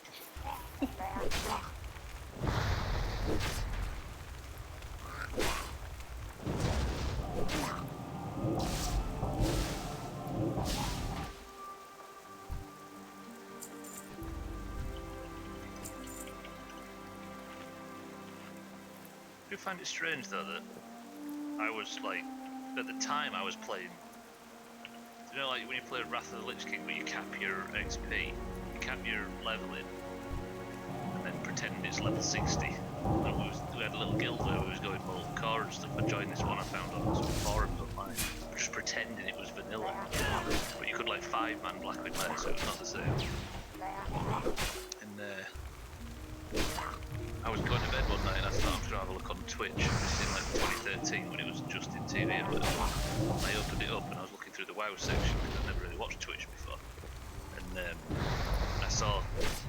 I do find it strange though that I was like, at the time I was playing, you know, like when you play Wrath of the Lich King, where you cap your XP, you cap your leveling, and then pretend it's level 60. And we had a little guild where we was going molten core and stuff. I joined this one I found on some forums online, just pretending it was vanilla. But you could like 5-man Blackwood layer, so it was not the same. And I was going to bed one night and I thought I was going to have a look on Twitch. This is in like 2013 when it was just in TV. I opened it up and I was looking through the WoW section because I'd never really watched Twitch before. And I saw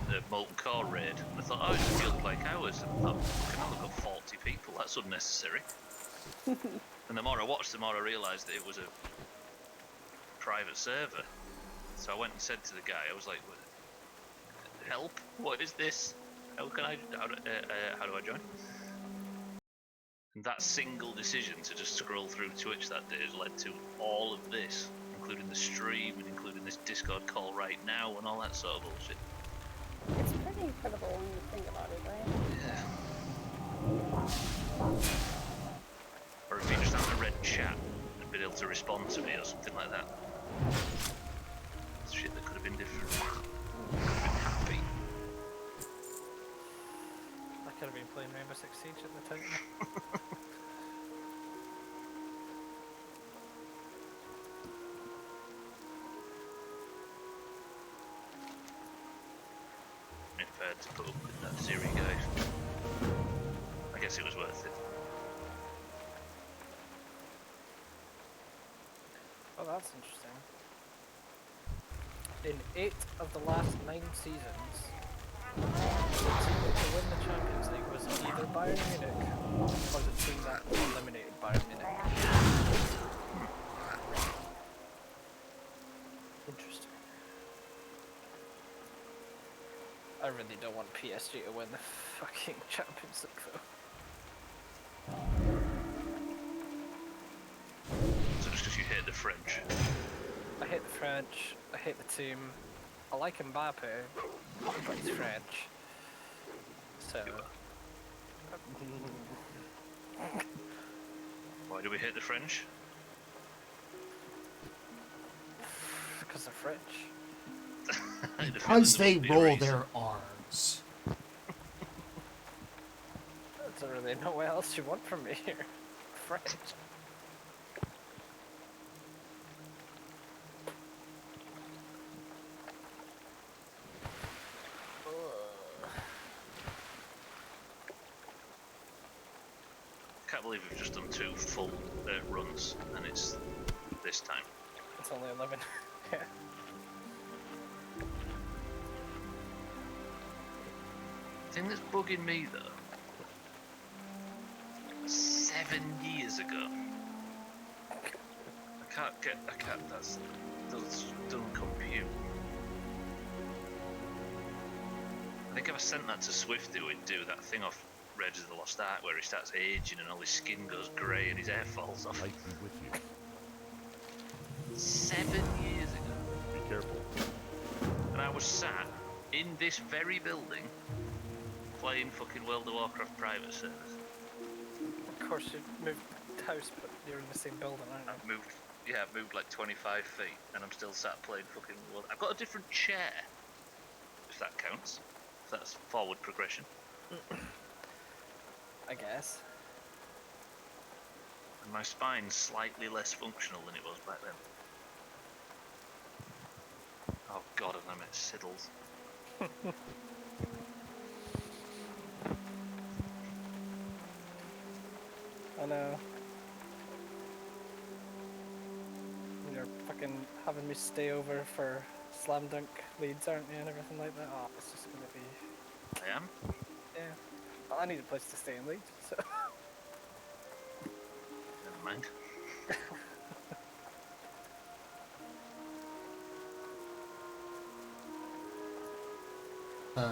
the Molten Core raid and I thought, oh, it's a guild like ours. And I thought, I can only got 40 people, that's unnecessary. And the more I watched, the more I realised that it was a private server. So I went and said to the guy, I was like, help, what is this? How do I join? And that single decision to just scroll through Twitch that day has led to all of this, including the stream and including this Discord call right now and all that sort of bullshit. It's pretty incredible when you think about it, right? Yeah. Or if you just had a red chat and been able to respond to me or something like that. It's shit that could have been different. Could have been happy. I could have been playing Rainbow Six Siege at the time. If I had to put up with that Ziri guy, I guess it was worth it. Oh, that's interesting. in 8 of the last 9 seasons, the team to win the Champions League was either Bayern Munich or the team that eliminated Bayern Munich. Interesting. I really don't want PSG to win the fucking Champions League though. So just because you hate the French. I hate the French, I hate the team. I like Mbappe, but he's French. So... Why do we hate the French? Because they're French. Because they roll their R's. There's really nowhere else you want from me here. French. Can't believe we've just done 2 full runs, and it's this time. It's only 11. Yeah. The thing that's bugging me though, 7 years ago. I can't, that doesn't compute. I think if I sent that to Swifty, we'd do that thing off Raiders of the Lost Ark where he starts aging and all his skin goes grey and his hair falls off. I'd be with you. 7 years ago. Be careful. And I was sat in this very building playing fucking World of Warcraft private service. Of course you moved house, but you're in the same building, aren't you? I've moved like 25 feet and I'm still sat playing fucking World. I've got a different chair, if that counts. If that's forward progression. I guess. And my spine's slightly less functional than it was back then. Oh god, and I'm at Siddles. I know. You're fucking having me stay over for slam dunk leads, aren't you, and everything like that? Oh, it's just gonna be... I am? Yeah. Well, I need a place to stay in Leeds, so... Never mind.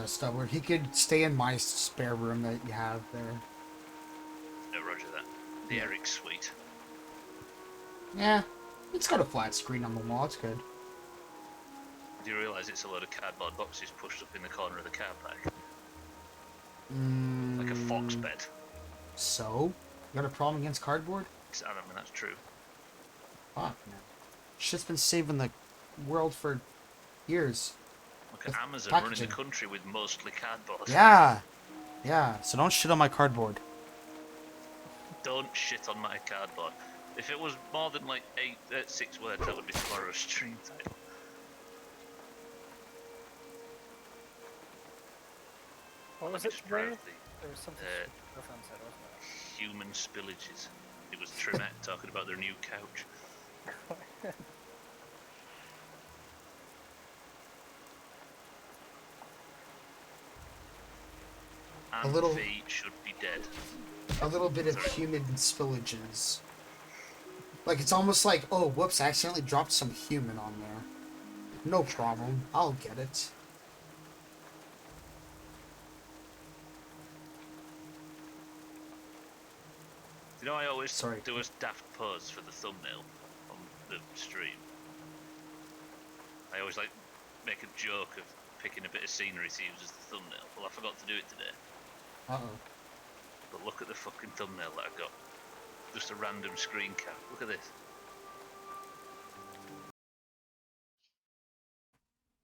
Stubborn. He could stay in my spare room that you have there. No, roger that. The Eric suite. Yeah, it's got a flat screen on the wall. It's good. Do you realise it's a load of cardboard boxes pushed up in the corner of the car park? Like a fox bed. So? You got a problem against cardboard? I don't mean, that's true. Fuck, man. Shit's been saving the world for years. Look at Amazon packaging. running the country with mostly cardboard. Yeah! Yeah, so don't shit on my cardboard. Don't shit on my cardboard. If it was more than like 6 words, that would be tomorrow's stream title. What was Let me it, just browse Ray? There was something Stefan said, wasn't human spillages. It was Trinette talking about their new couch. there? And little- feet should be dead. A little bit of human spillages. Like, it's almost like, oh, whoops, I accidentally dropped some human on there. No problem. I'll get it. You know, I always Sorry. do a daft pose for the thumbnail on the stream. I always like make a joke of picking a bit of scenery to use as the thumbnail. Well, I forgot to do it today. Uh-oh. But look at the fucking thumbnail that I got. Just a random screen cap. Look at this.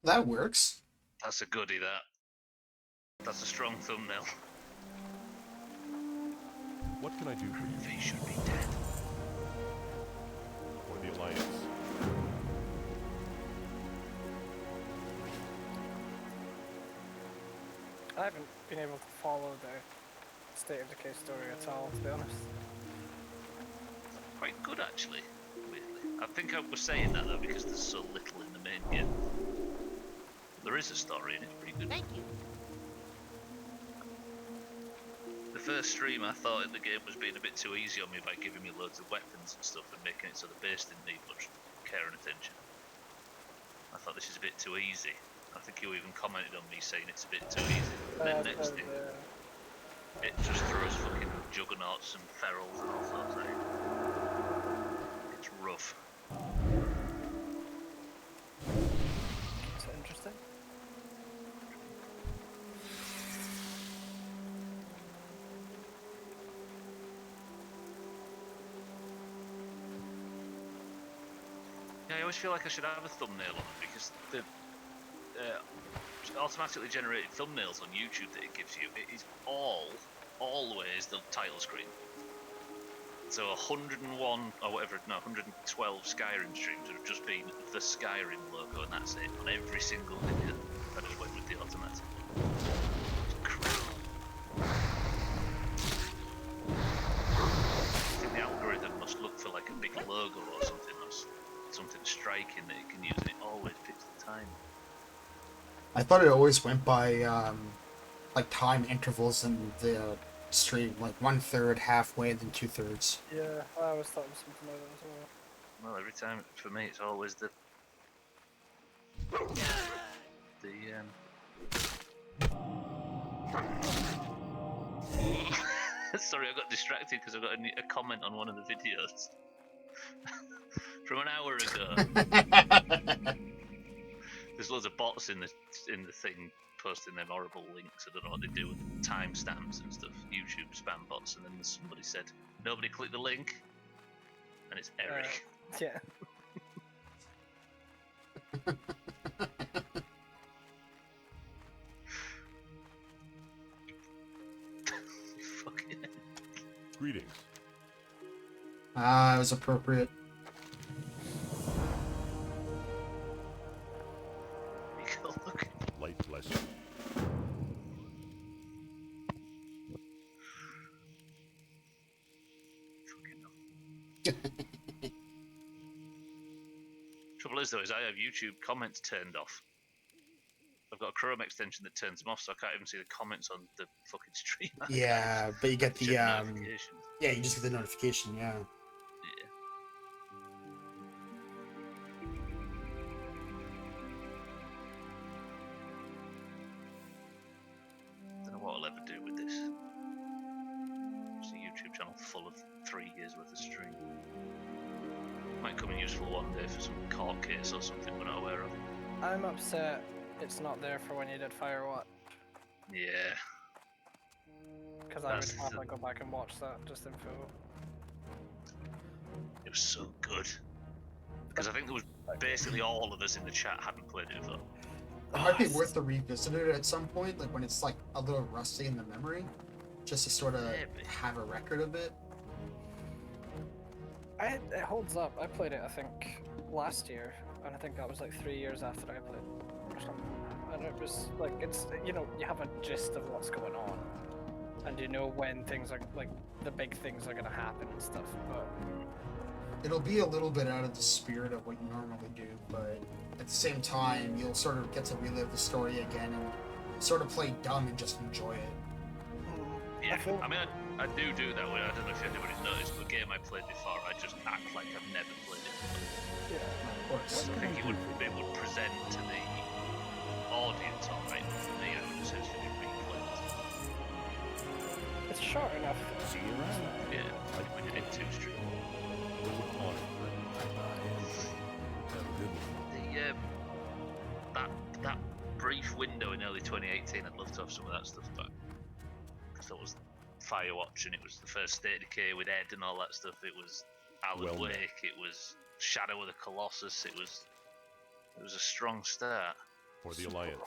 That works. That's a goodie, that. That's a strong thumbnail. What can I do for you? Feet should be dead. For the Alliance. I haven't been able to follow the State of Decay story at all, to be honest. Quite good, actually. Weirdly. I think I was saying that though because there's so little in the main game. is a story and it's pretty good. Thank you. The first stream I thought the game was being a bit too easy on me by giving me loads of weapons and stuff and making it so the base didn't need much care and attention. I thought this is a bit too easy. I think you even commented on me saying it's a bit too easy. And then next thing, it just throws fucking juggernauts and ferals and all sorts at it. It's rough. Is that interesting? Yeah, I always feel like I should have a thumbnail on it because the automatically generated thumbnails on YouTube that it gives you, it is always the title screen. So 101 or whatever, no, 112 Skyrim streams would have just been the Skyrim logo and that's it on every single video. I just went with the automatic. It's crazy. I think the algorithm must look for like a big logo or something, or something striking that it can use, and it always picks the time. I thought it always went by like time intervals in the stream, like 1/3, halfway, then 2/3. Yeah, I always thought it was something like that as well. Well, every time for me, it's always the Sorry, I got distracted because I got a comment on one of the videos from an hour ago. There's loads of bots in the thing posting them horrible links. I don't know what they do with timestamps and stuff. YouTube spam bots, and then somebody said, "Nobody click the link," and it's Eric. Yeah. Fucking Greetings. Ah, it was appropriate. look. Light bless you. Trouble is though, is I have YouTube comments turned off. I've got a Chrome extension that turns them off, so I can't even see the comments on the fucking stream. Yeah, but you get the Check notifications. yeah, you just get the notification. Yeah. Yeah. Don't know what I'll ever do with this. It's a YouTube channel full of 3 years worth of stream. Might come in useful one day for some court case or something we're not aware of. I'm upset it's not there for when you did Firewatch, Yeah. because I would That's happily go back and watch that just in full. It was so good. Because I think there was basically all of us in the chat hadn't played it before. It might be worth to revisit it at some point, like when it's like a little rusty in the memory, just to sort of Maybe. have a record of it. It holds up. I played it, I think, last year, and I think that was like 3 years after I played or something. And it was like, it's, you know, you have a gist of what's going on, and you know when things are, like, the big things are gonna happen and stuff, but... It'll be a little bit out of the spirit of what you normally do, but at the same time, you'll sort of get to relive the story again and sort of play dumb and just enjoy it. Yeah, I mean, I do that way. I don't know if anybody's noticed, but a game I played before, I just act like I've never played it before. Yeah. Of course. I think it would present to the audience alright, but for me, I would essentially replay it. It's short enough. See you around. Yeah, like we did in 2 streams. That brief window in early 2018, I'd love to have some of that stuff back. Because that was Firewatch, and it was the first State of Decay with Ed and all that stuff. It was Alan Wake, it was Shadow of the Colossus. It was a strong start. For the Alliance.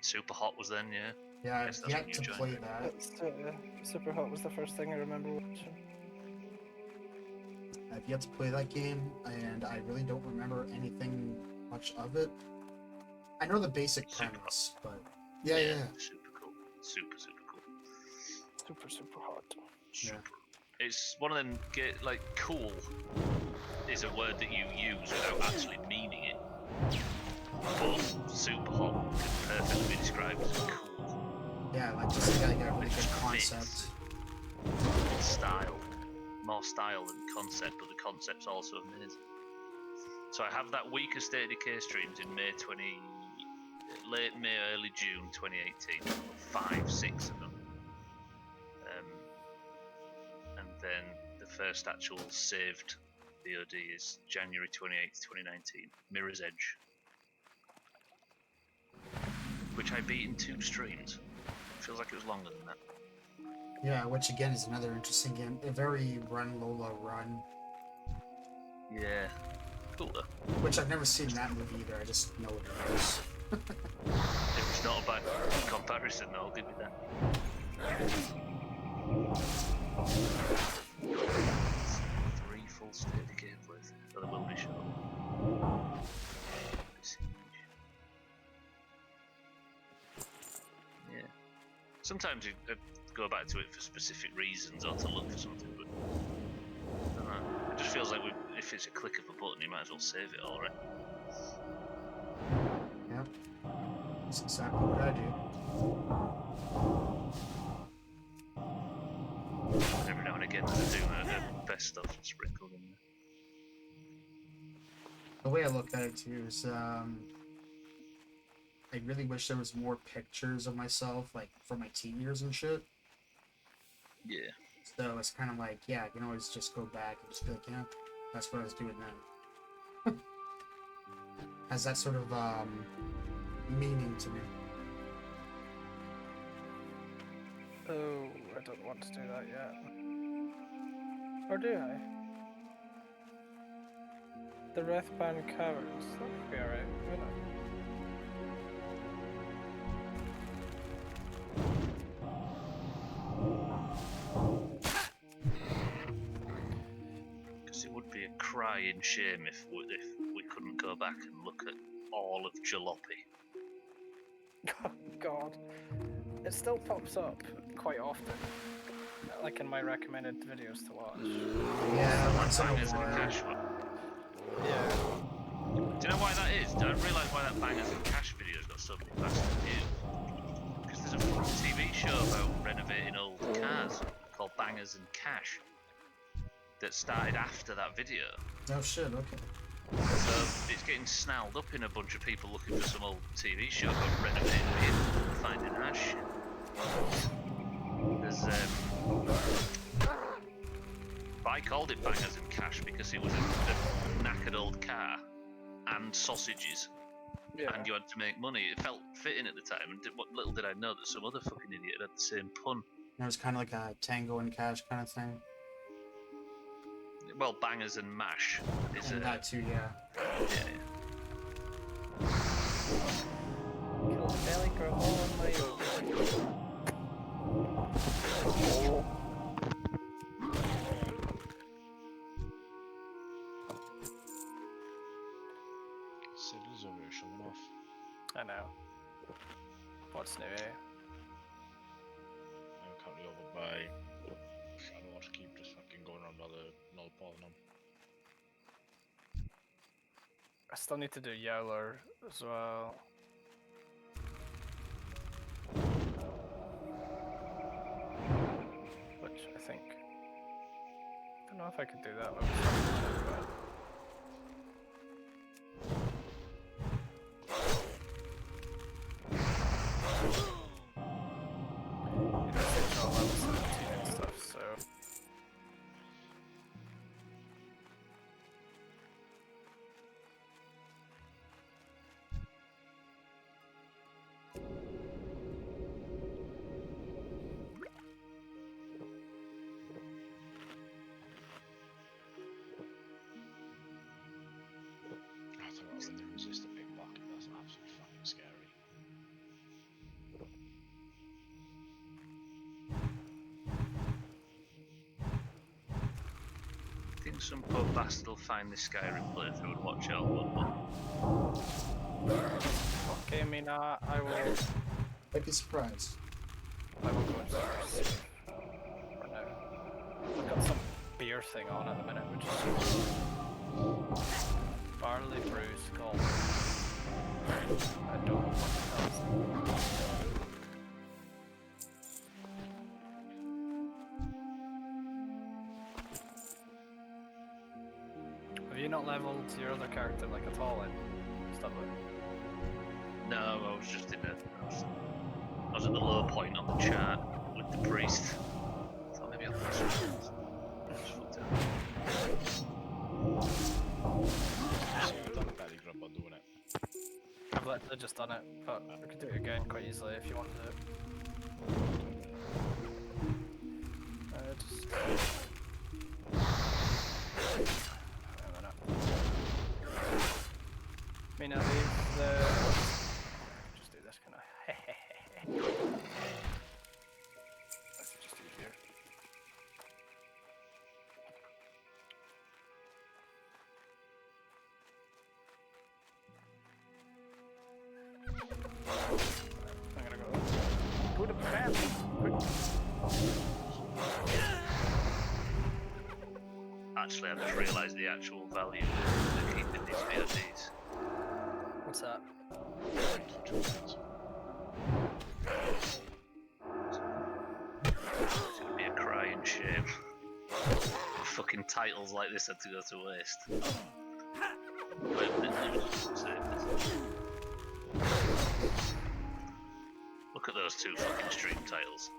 Super Hot was then, yeah. Yeah, Guess I've that's when yet you to joined play it. that. Super Hot was the first thing I remember watching. I've yet to play that game, and I really don't remember anything much of it. I know the basic Super premise, but yeah. Super cool. Super cool. Super hot. Super. It's one of them, like, cool is a word that you use without actually meaning it. But super hot can perfectly be described as cool. Yeah, like just gotta get a really It good just concept. fits style. More style than concept, but the concept's also amazing. So I have that week of State of Decay streams in late May, early June 2018. 5, 6 of them. And then the first actual saved VOD is January 28th, 2019. Mirror's Edge. Which I beat in 2 streams. Feels like it was longer than that. Yeah, which again is another interesting game. A very run Lola run. Yeah. Cool though. Which I've never seen that movie either, I just know what it is. It was not a bad comparison though, I'll give you that. 3 full State of Decay playthroughs, so there will be shortly. Yeah. Sometimes you go back to it for specific reasons or to look for something, but I don't know. It just feels like if it's a click of a button, you might as well save it all, right? Yep. That's exactly what I do. Every now and again, there's the best stuff sprinkled in there. The way I look at it too is, I really wish there was more pictures of myself, like from my teen years and shit. Yeah. So it's kind of like, yeah, you can always just go back and just be like, yeah, that's what I was doing then. Has that sort of meaning to me. Oh, I don't want to do that yet. Or do I? The Wrathbound Caverns. That would be alright, wouldn't it? Because it would be a crying shame if we couldn't go back and look at all of Jalopy. Oh god. It still pops up quite often. Like in my recommended videos to watch. Yeah, once in a Bangers and while. Cash one. Yeah. Do you know why that is? I don't realise why that Bangers and Cash video's got so many bastard views. Because there's a fucking TV show about renovating old cars called Bangers and Cash that started after that video. Oh shit, okay. So it's getting snarled up in a bunch of people looking for some old TV show about renovating vehicles and finding that shit. There's but I called it Bangers and Cash because it was a knackered old car and sausages, Yeah. and you had to make money. It felt fitting at the time, and what little did I know that some other fucking idiot had the same pun. It was kind of like a Tango and Cash kind of thing. Well, Bangers and Mash is And that too, yeah. Yeah. Kill the belly girl all on my Sidley's over here showing off. I know. What's new, eh? I'm currently over by Shadowwash Keep, just fucking going around all the null pollen on. I still need to do Yowler as well. Which I think... I don't know if I could do that. But... level 17 and stuff, so... I thought when they resist a big bucket, that's absolutely fucking scary. I think some poor bastard will find this Skyrim playthrough and watch it all. Okay, Mina, I will I'd be surprised. go into the for now. I've got some beer thing on at the minute, which is barley brew skull. I don't know what else. Have you not leveled your other character like at all in Studley? No, I was just in a. I was at the low point on the chart with the priest. So maybe I'll just fucked it. So you've done Betty Grub by doing it. I've literally just done it, but we could do it again quite easily if you want to do it. Just... Wait a minute. I mean, are these the... Just do this, can I? That's just easier. I'm gonna go to the bathroom quick. Actually, I just realised the actual value of keeping these VODs. What's that? It's gonna be a crying shame. Fucking titles like this had to go to waste. Wait a minute, let me just save this. Look at those two fucking stream titles.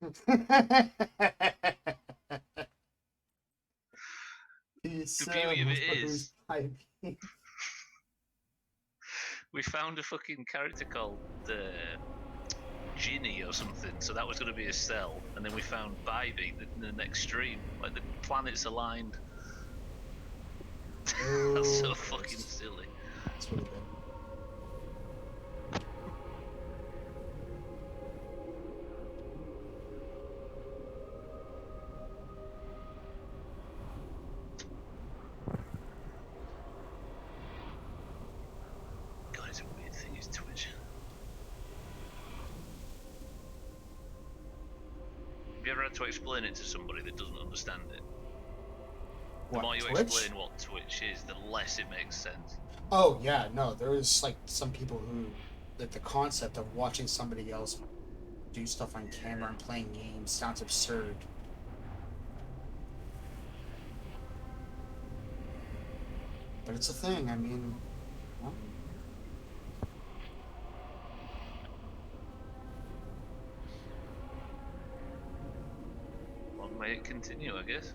The beauty of it is, we found a fucking character called Ginny or something, so that was going to be a cell, and then we found Bybee in the next stream. Like the planets aligned. That's so fucking silly. That's really good. God, it's a weird thing, is Twitch. Have you ever had to explain it to somebody that doesn't understand it? The What, more you Twitch? explain what Twitch is, the less it makes sense. Oh yeah, no, there is like some people who, like the concept of watching somebody else do stuff on camera and playing games sounds absurd. But it's a thing, I mean, well, Long may it continue, I guess.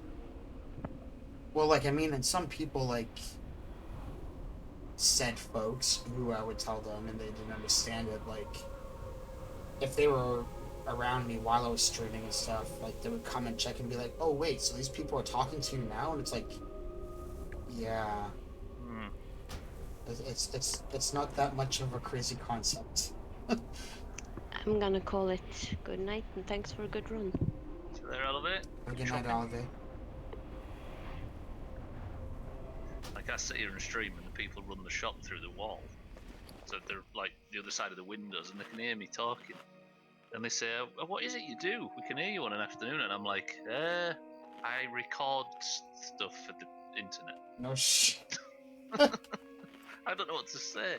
well, like, I mean, and some people, like, said folks who I would tell them and they didn't understand it, like, if they were around me while I was streaming and stuff, like, they would come and check and be like, oh, wait, so these people are talking to you now? And it's like, yeah, it's not that much of a crazy concept. I'm gonna call it good night and thanks for a good run. See you there, Elevate. Good night, Olive. Like I sit here and stream and the people run the shop through the wall. So they're like the other side of the windows and they can hear me talking. And they say, oh, what is it you do? We can hear you on an afternoon. And I'm like, I record stuff for the internet. No shit. I don't know what to say.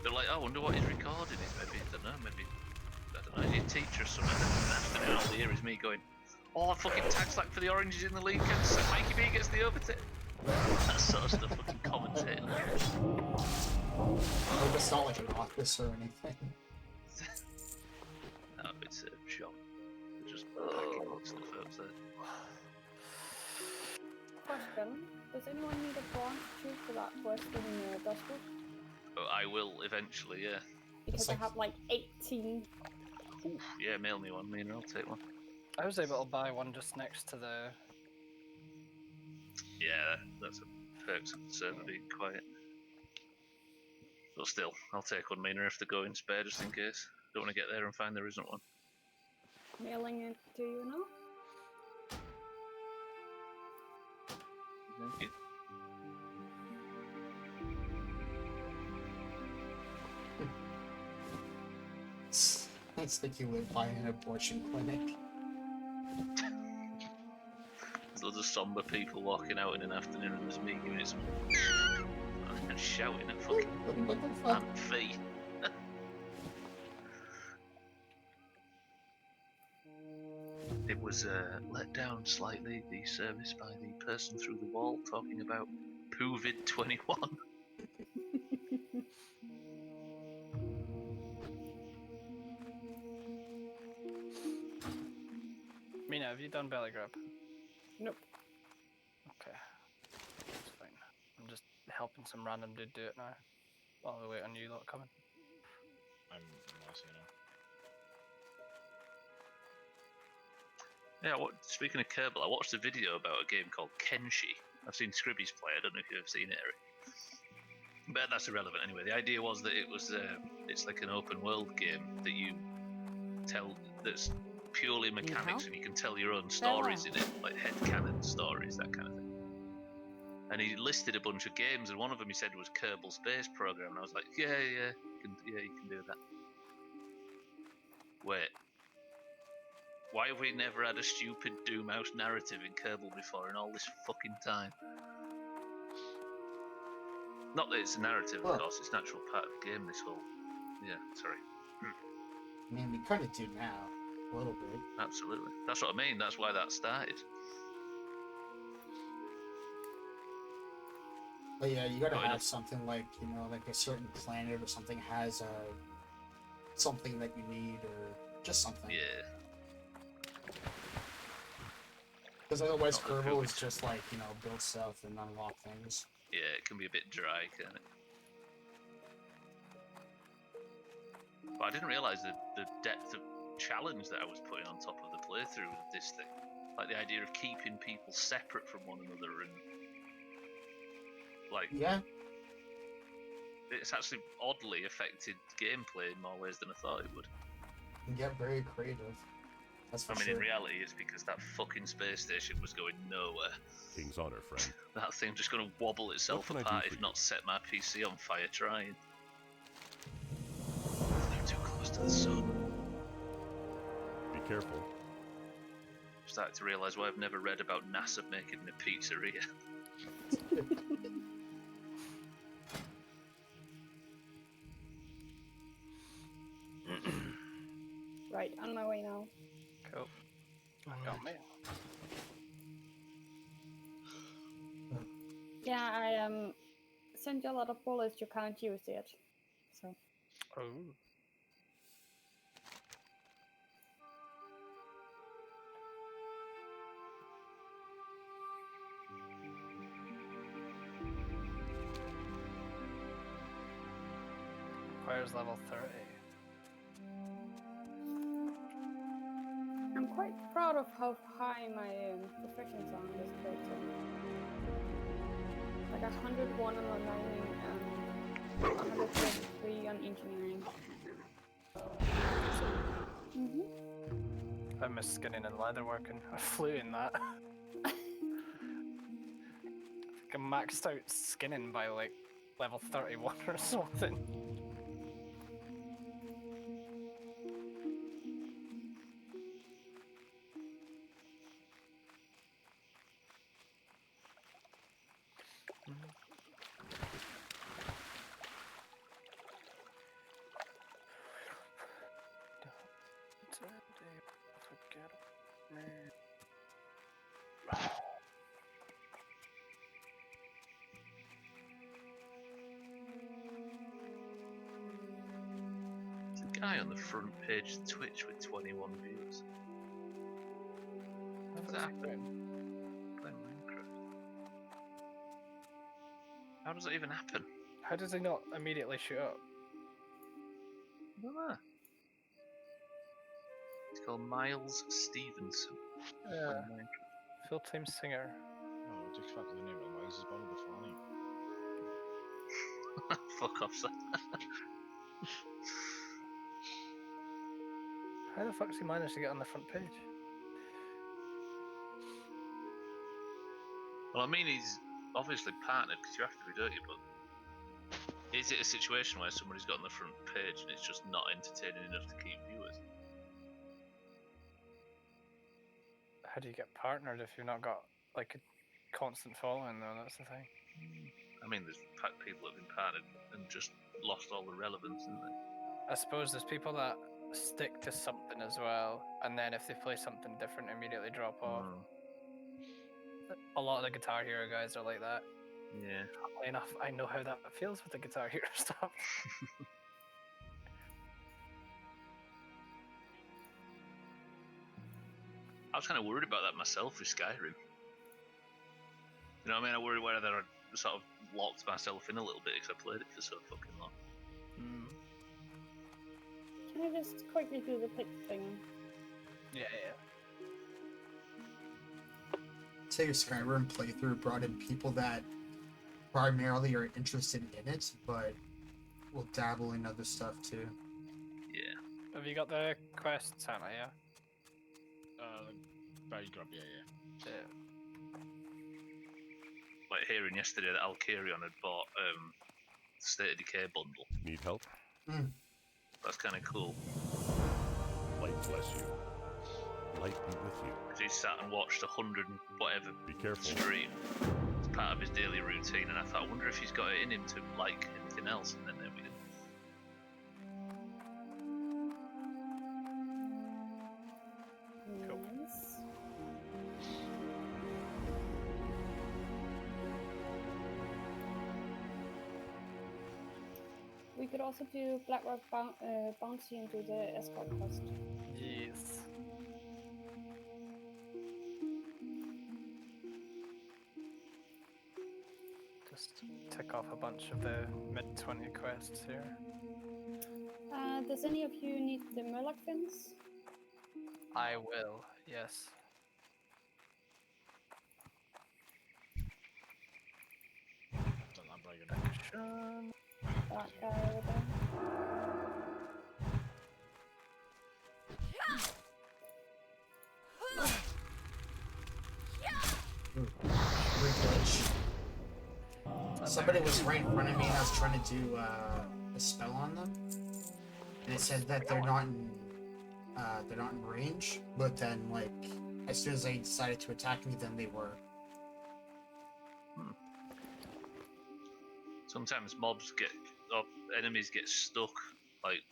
They're like, oh, I wonder what he's recording. Maybe, I don't know, he's a teacher or something. And in the afternoon, all they hear is me going, oh, I fucking tag slack for the Oranges in the league and Mikey B gets the overtake. That sort of stuff, fucking commentating. I hope it's not like an office or anything. No, it's a shop. They're just packing stuff outside. Question: does anyone need a branch too for that quest in Dustwood? Oh, I will eventually, yeah. Because I have like 18. Oof, yeah, mail me one, Mina, I'll take one. I was able to buy one just next to the... Yeah, that's a perks of the server being quiet. But still, I'll take one, Mina, if they're going spare, just in case. Don't want to get there and find there isn't one. Mailing it to you now? Thank you. It's like you live by an abortion clinic. It's loads of somber people walking out in an afternoon, and there's me giving it some and shouting at fucking What the fuck? Aunt Fee. It was let down slightly, the service, by the person through the wall talking about COVID-21. Mina, have you done belly grub? Nope. Okay. That's fine. I'm just helping some random dude do it now. While we wait on you lot coming. I'm lost, Yeah, speaking of Kerbal, I watched a video about a game called Kenshi. I've seen Scribby's play, I don't know if you've ever seen it, Eric. But that's irrelevant anyway. The idea was that it was it's like an open world game that you tell, that's purely mechanics, help? and you can tell your own stories in Farewell. it, like headcanon stories, that kind of thing. And he listed a bunch of games, and one of them he said was Kerbal Space Program, and I was like, yeah, you can do that. Wait. Why have we never had a stupid Doomhaus narrative in Kerbal before in all this fucking time? Not that it's a narrative, of course, it's an actual part of the game, this whole... Yeah, sorry. I mean, we kind of do now, a little bit. Absolutely. That's what I mean, that's why that started. But yeah, you gotta Got have enough. something like, you know, like a certain planet or something has something that you need, or just something. Yeah. Because otherwise, Not the Kerbal is COVID. just like, you know, build stuff and unlock things. Yeah, it can be a bit dry, can't it? But I didn't realise the depth of challenge that I was putting on top of the playthrough with this thing. Like the idea of keeping people separate from one another, and like Yeah, it's actually oddly affected gameplay in more ways than I thought it would. you can get very creative. That's for I mean, sure. in reality, it's because that fucking space station was going nowhere. King's honor, friend. That thing just going to wobble itself can I do apart for if you? not set my PC on fire trying. They're too close to the sun. Be careful. Started to realise why I've never read about NASA making a pizzeria. Right, on my way now. Cool. I got mail. Yeah, I sent you a lot of bullets you can't use yet. So Oh. Requires level 30. I'm quite proud of how high my proficiency are on this character. Like 101 on mining and 133 on engineering. I miss skinning and leatherworking. I flew in that. I think I maxed out skinning by like level 31 or something. There's a guy on the front page of Twitch with 21 views. How's that happen? Playing Minecraft. How does that even happen? How does he not immediately shoot up? I don't know. He's called Miles Stevenson. Yeah. Playing Minecraft. Full-time singer. No, I would expect the name of Miles is Bottle before me. Fuck off, sir. How the fuck does he manage to get on the front page? Well, I mean, he's obviously partnered because you have to be, don't you? But is it a situation where somebody's got on the front page and it's just not entertaining enough to keep viewers? How do you get partnered if you've not got like a constant following though. That's the thing. I mean, there's people that have been parted and just lost all the relevance, isn't there? I suppose there's people that stick to something as well, and then if they play something different, immediately drop off. A lot of the Guitar Hero guys are like that. Yeah. Funnily enough, I know how that feels with the Guitar Hero stuff. I was kind of worried about that myself with Skyrim. You know what I mean? I worried whether I sort of locked myself in a little bit because I played it for so fucking long. Can I just quickly do the pick thing? Yeah. Say your Skyrim playthrough brought in people that primarily are interested in it, but will dabble in other stuff too. Yeah. Have you got the quest, Santa? Yeah. Very grub, yeah. Like hearing yesterday that Alkirion had bought the State of Decay bundle. Need help? That's kind of cool. Light bless you. Light be with you. He sat and watched 100 and whatever Be careful. stream. It's part of his daily routine, and I thought, I wonder if he's got it in him to like anything else, and then there we go. Nice. We could also do Blackrock Bounty and do the escort quest. Yes. Just tick off a bunch of the mid-20 quests here. Does any of you need the Murloc fins? I will, yes. Done that bragging. Action. That guy over there. Glitch. Somebody was right in front of me and I was trying to do a spell on them. And it said that they're not in range, but then like as soon as they decided to attack me, then they were. Sometimes enemies get stuck. Like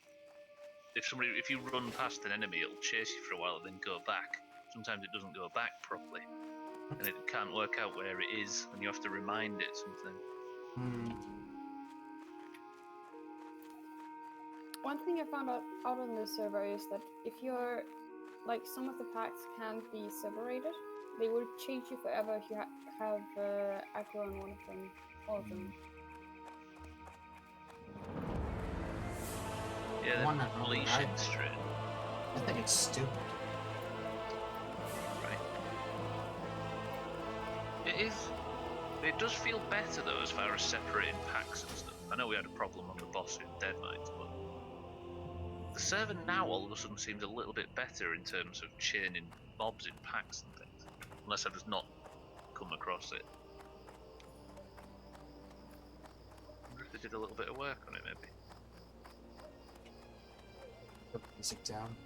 if you run past an enemy, it'll chase you for a while and then go back. Sometimes it doesn't go back properly, and it can't work out where it is, and you have to remind it something. One thing I found out on the server is that if you're like some of the packs can't be separated, they will change you forever if you have aggro on one of them, all of them. Yeah, One the of them, bleaching right? strain. I think it's stupid. Right. It does feel better though, as far as separating packs and stuff. I know we had a problem on the boss in Deadmines, but the server now all of a sudden seems a little bit better in terms of chaining mobs in packs and things. Unless I've just not come across it. I wonder if they did a little bit of work on it, maybe. Put the music down.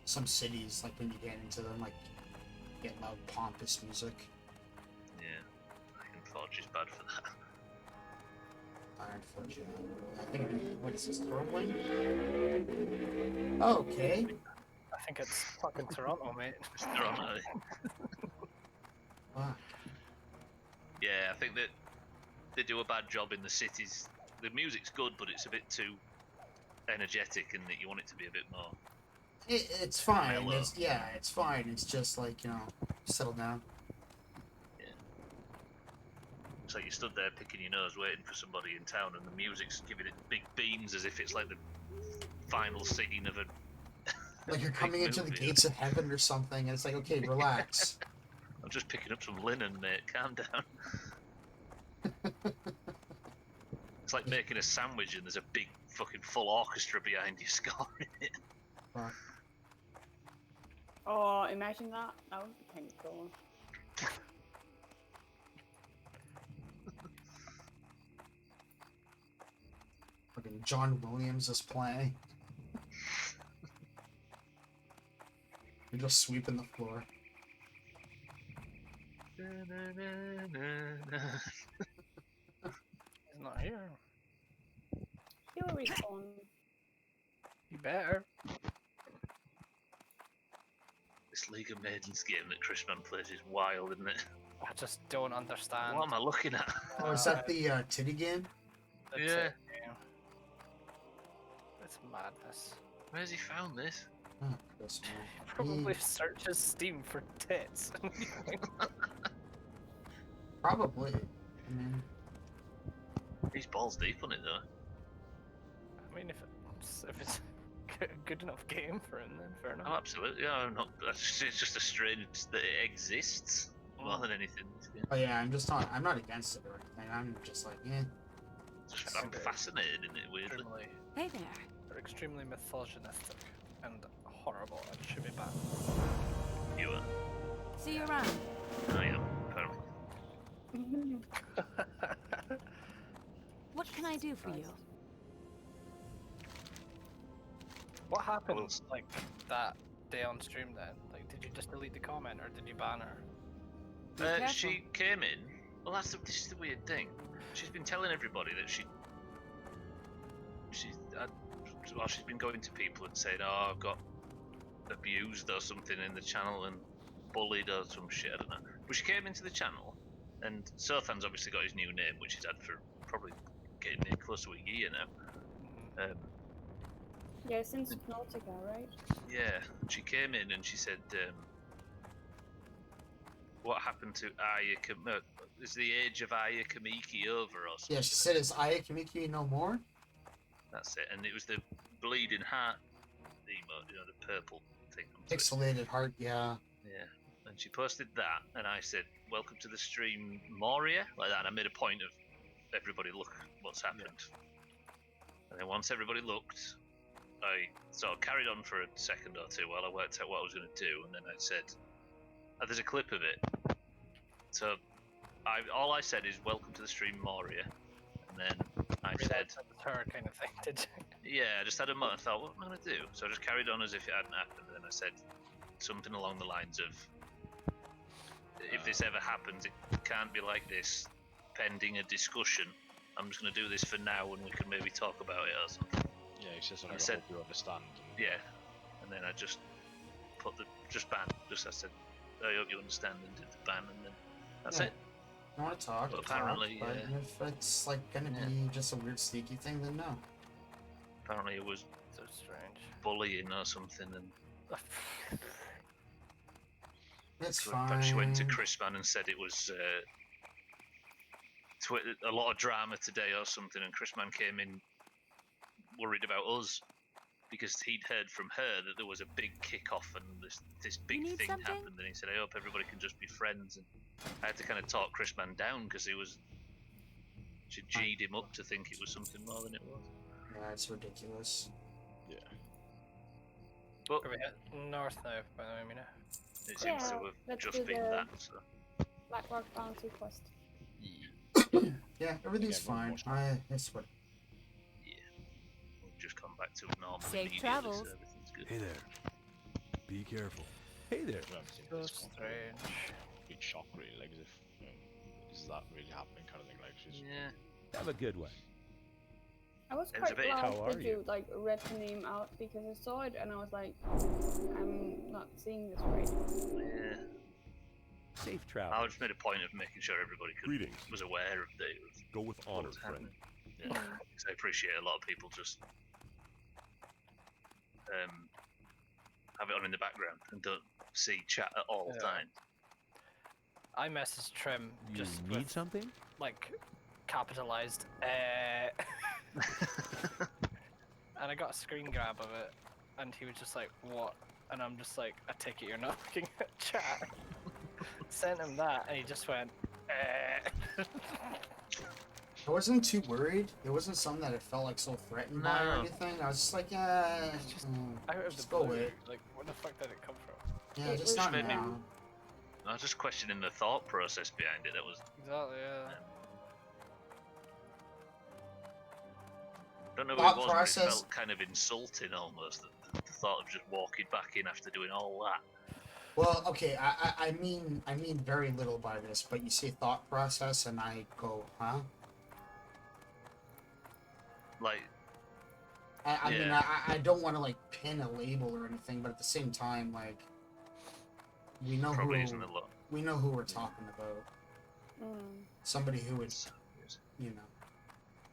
Some cities, like when you get into them, like get loud, pompous music. Yeah, Ironforge is bad for that. Ironforge. I think. What is this? Thornwind? Oh, okay. I think it's fucking Toronto, mate. It's Toronto. Wow. Yeah, I think that they do a bad job in the cities. The music's good, but it's a bit too energetic, and that you want it to be a bit more. It's fine. Mellow. It's fine. It's just like, settle down. Yeah. It's like you stood there picking your nose, waiting for somebody in town, and the music's giving it big beams as if it's like the final scene of a. Like you're coming into the gates of heaven or something, and it's like, okay, relax. I'm just picking up some linen, mate. Calm down. It's like making a sandwich and there's a big fucking full orchestra behind you scoring it. Fuck. Oh, imagine that. That would be kind of cool. Fucking John Williams is playing. You're just sweeping the floor. He's not here. He'll respawn. You better. This League of Maidens game that Chrisman plays is wild, isn't it? I just don't understand. What am I looking at? Oh, is that the titty game? the Yeah. tit game. It's madness. Where's he found this? Oh, Chris, He man. probably searches Steam for tits. Probably. I mean, He's balls deep on it though. I mean, if it's a good enough game for him, then fair enough. Oh, absolutely. Yeah, I'm not. It's just a strange that it exists more than anything. Yeah. oh yeah, I'm not against it or anything. I'm just like, yeah. Just, I'm fascinated in it weirdly. Extremely, Hey there. they're extremely misogynistic and horrible and should be banned. You are. See you around. I am. Apparently. What can I do for you? What happened Well, like that day on stream then? Like, did you just delete the comment or did you ban her? Be careful. She came in. Well, this is the weird thing. She's been telling everybody that she's been going to people and saying, "Oh, I've got abused or something in the channel and bullied or some shit." I don't know. But she came into the channel, and Sothan's obviously got his new name, which he's had for probably getting near close to a year now. Yeah, since Nautica, right? Yeah, she came in and she said, "What happened to Aya? Is the age of Aya Kamiki over or something?" Yeah, she said, "Is Aya Kamiki no more?" That's it. And it was the bleeding heart emote, you know, the purple thing. on Twitch. Pixelated heart, yeah. Yeah. And she posted that, and I said, "Welcome to the stream, Moria," like that. And I made a point of everybody look what's happened. And then once everybody looked, I sort of carried on for a second or two while I worked out what I was going to do, and then I said, "There's a clip of it." So all I said is, "Welcome to the stream, Moria," and then I said, That was her kind of thing, did you? "Yeah." I just had a moment. I thought, "What am I going to do?" So I just carried on as if it hadn't happened, and then I said something along the lines of, "If this ever happens, it can't be like this, pending a discussion. I'm just going to do this for now, and we can maybe talk about it or something." Yeah, he says something I I said- hope you understand. Yeah, and then I just put just ban. Just I said, "I hope you understand," and did the ban, and then that's Yeah. it. I want to talk, But talk, apparently, but if it's like gonna be just a weird sneaky thing, then no. Apparently it was So strange. bullying or something, and It's so fine. she went to Chrisman and said it was a lot of drama today or something, and Chrisman came in worried about us because he'd heard from her that there was a big kick-off and this big need thing something? happened, and he said, "I hope everybody can just be friends." And I had to kind of talk Chrisman down because she G'd him up to think it was something more than it was. Yeah, it's ridiculous. Yeah. But Are we hit north now, by the way, Mina? it seems Yeah, to have let's do just been the- that. So. Black Rock Bounty quest. Yeah, everything's Yeah, go fine. It's what. We've just come back to normal. Safe immediately, travels. So everything's good. Hey there. Be careful. Hey there. I've never seen So this one. strange. Big shock, really. Like, as if, is that really happening kind of thing? Like, she's. Yeah. Have a good one. I was It's a quite bit- glad How are that you like read the name out because I saw it and I was like, I'm not seeing this right. Yeah. Safe I travel. just made a point of making sure everybody Greetings. was aware of that it was Go with what honor, was friend. happening. Yeah. 'Cause I appreciate a lot of people just have it on in the background and don't see chat at all Yeah. times. I messaged Trim You just need with, something? like, capitalized, and I got a screen grab of it, and he was just like, "What?" And I'm just like, "I take it you're not looking at chat." Sent him that, and he just went, I wasn't too worried. It wasn't something that I felt like so threatened by or No. anything. I was just like, yeah, It's just out of the just go blue. away. Like, where the fuck did it come from? Yeah, It just was- not Made me- now. I was just questioning the thought process behind it. That was Exactly, yeah. don't know Thought what it was, but it process- felt kind of insulting almost. The thought of just walking back in after doing all that. Well, okay, I mean very little by this, but you say thought process, and I go, huh? Like, I mean, Yeah. I don't want to like pin a label or anything, but at the same time, like, we know probably who isn't a lot. we know who we're talking about. Mm. Somebody who would, It's, you know,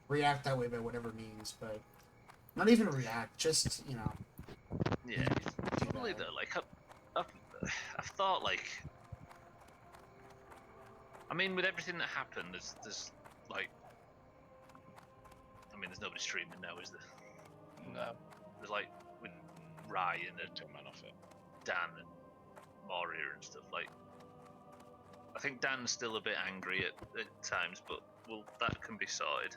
react that way by whatever means, but not even react, just yeah, do probably that. though. Like, I've thought like, I mean, with everything that happened, there's like, I mean, there's nobody streaming now, is there? No. There's like with Ryan and Took man off it. Dan and Moria and stuff. Like, I think Dan's still a bit angry at times, but well, that can be sorted.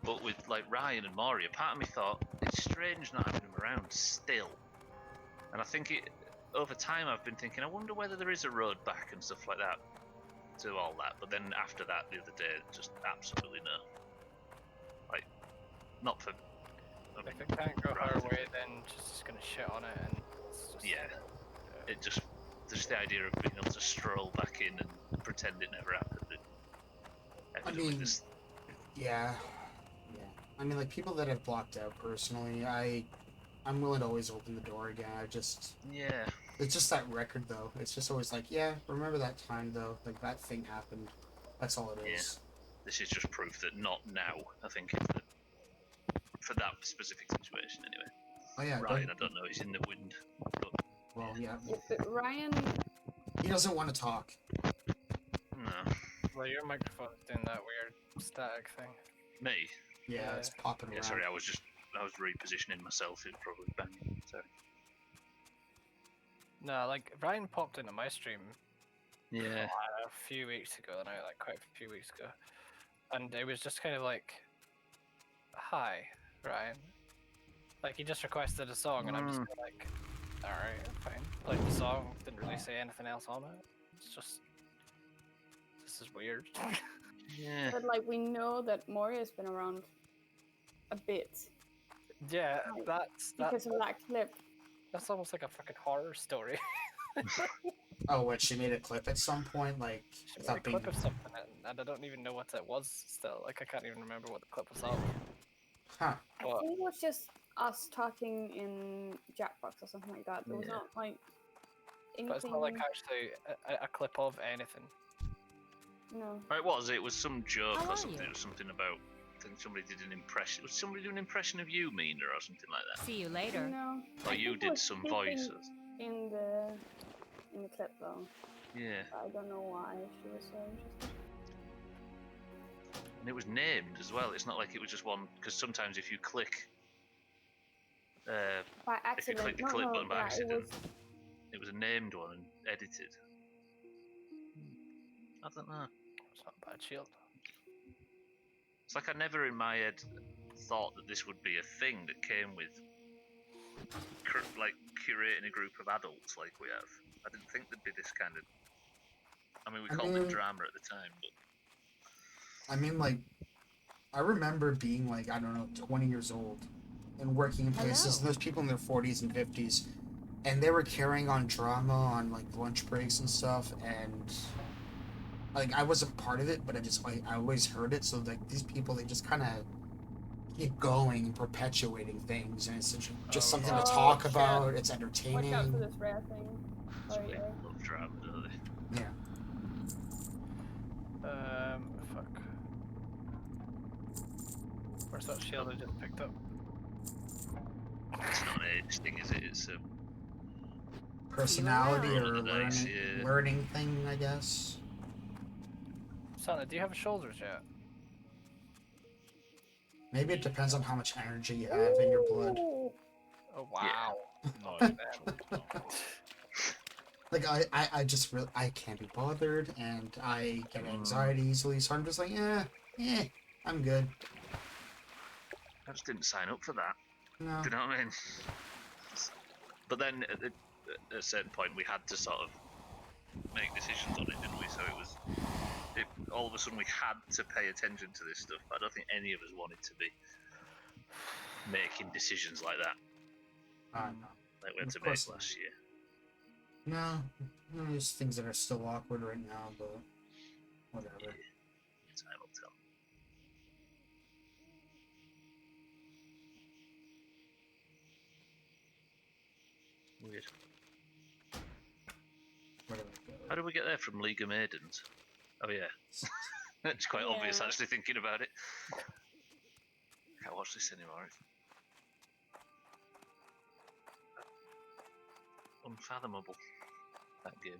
But with like Ryan and Moria, part of me thought it's strange not having them around still. And I think over time I've been thinking, I wonder whether there is a road back and stuff like that to all that. But then after that, the other day, just absolutely no. Like, not for. I mean, If it can't go her Ryan, way, then she's just gonna shit on it, and it's just, yeah, it just the idea of being able to stroll back in and pretend it never happened. Evidently, mean, this. Yeah. I mean, like people that I've blocked out personally, I'm willing to always open the door again. Yeah. It's just that record though. It's just always like, yeah, remember that time though? Like that thing happened. That's all it is. This is just proof that not now. I think for that specific situation, anyway. Oh yeah, Ryan, I don't know. He's in the wind. But, well, yeah. But Ryan, He doesn't want to talk. no. Well, your microphone's doing that weird static thing. Me? Yeah, it's popping Yeah, around. sorry, I was repositioning myself. It was probably banging. Sorry. No, like Ryan popped into my stream Yeah. a few weeks ago, now like quite a few weeks ago, and it was just kind of like, "Hi, Ryan." Like he just requested a song, and I'm just kinda like, "All right, fine." Like the song didn't really say anything else on it. It's just, this is weird. Yeah. but like we know that Moria's been around a bit Yeah, Right. that's because of that clip. that's almost like a fucking horror story. Oh, what? She made a clip at some point, like She made a without being. clip of something, and I don't even know what it was still. Like I can't even remember what the clip was of. Huh? I What? think it was just us talking in Jackbox or something like that. There was Yeah. not like anything. But it's not like actually a clip of anything. No. Right, what was it? It was some joke How or are something. you? It was something about. I think somebody did an impression. Was somebody doing an impression of you, Mina, or something like that? See you later. No. Or I you think it did was some speaking voices. in the clip though. Yeah. I don't know why she was so interested. And it was named as well. It's not like it was just one. Because sometimes if you click. By If you accident. click the no, clip no, button by yeah, accident, it was a named one and edited. I don't know. It's not a bad shield. It's like I never in my head thought that this would be a thing that came with like curating a group of adults like we have. I didn't think there'd be this kind of. I mean, we called it drama at the time, but I mean, like, I remember being like, I don't know, 20 years old and working in places, and there's people in their 40s and 50s, and they were carrying on drama on like lunch breaks and stuff, and like I wasn't part of it, but I always heard it. So like these people, they just kind of keep going and perpetuating things, and it's just something to Oh, talk shit. about. It's Watch out for entertaining. this rare thing. some Sorry, people Eric. love drama, don't they? Yeah. Fuck. Where's that shield I just picked up? It's not an age thing, is it? It's a Personality Roll or of the dice, yeah. learning thing, I guess. Santa, do you have shoulders yet? Maybe it depends on how much energy you have in your blood. Ooh. Oh wow. No, Damn. no. Like I just really I can't be bothered, and I get anxiety easily, so I'm just like, I'm good. I just didn't sign up for that. No. Do you know what I mean? But then at a certain point, we had to sort of make decisions on it, didn't we? So all of a sudden we had to pay attention to this stuff. I don't think any of us wanted to be making decisions like that. No. Like we had Of to make course not. last year. No, there's things that are still awkward right now, but whatever. Time will tell. Weird. Whatever. How did we get there from League of Maidens? Oh yeah. It's quite obvious Yeah. actually thinking about it. Can't watch this anymore. It's unfathomable, that game.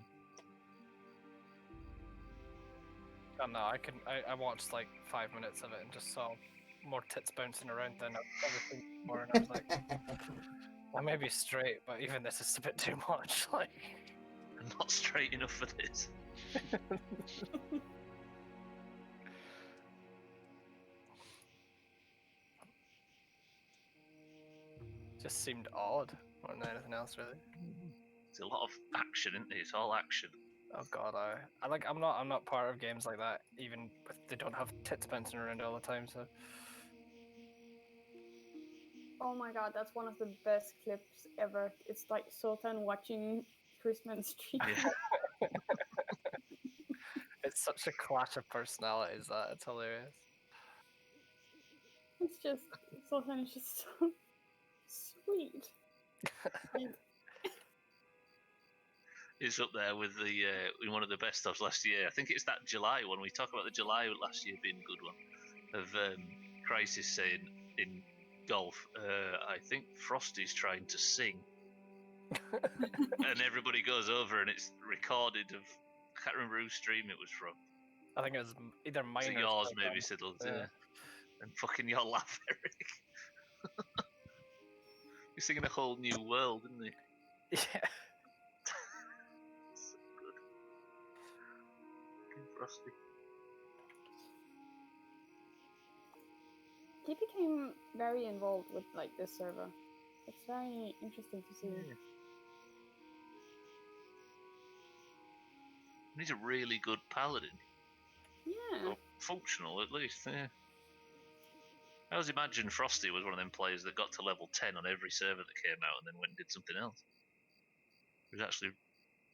Oh no, I watched like 5 minutes of it and just saw more tits bouncing around than I've ever seen before, and I was like, I may be straight, but even this is a bit too much. Like, I'm not straight enough for this. just seemed odd more than anything else, really. It's a lot of action, isn't it? It's all action. Oh god, I like I'm not part of games like that. Even if they don't have tits bouncing around all the time. So Oh my god, that's one of the best clips ever. It's like Sultan watching Christmas stream. Yeah. it's such a clash of personalities that it's hilarious. It's just Sultan is just so sweet. And It's up there with the in one of the best of last year. I think it's that July one. We talk about the July last year being a good one. Of Crisis saying in golf, I think Frosty's trying to sing. And everybody goes over and it's recorded of, I can't remember whose stream it was from. I think it was either Was mine it or yours Sultan. maybe, Siddle? Yeah. Yeah. And fucking your laugh, Eric. He's singing a whole new world, isn't he? Yeah. So good. Fucking Frosty. he became very involved with like this server. It's very interesting to see. Yeah. He's a really good paladin. Yeah. Or functional, at least, yeah. I always imagined Frosty was one of them players that got to level 10 on every server that came out and then went and did something else. He was actually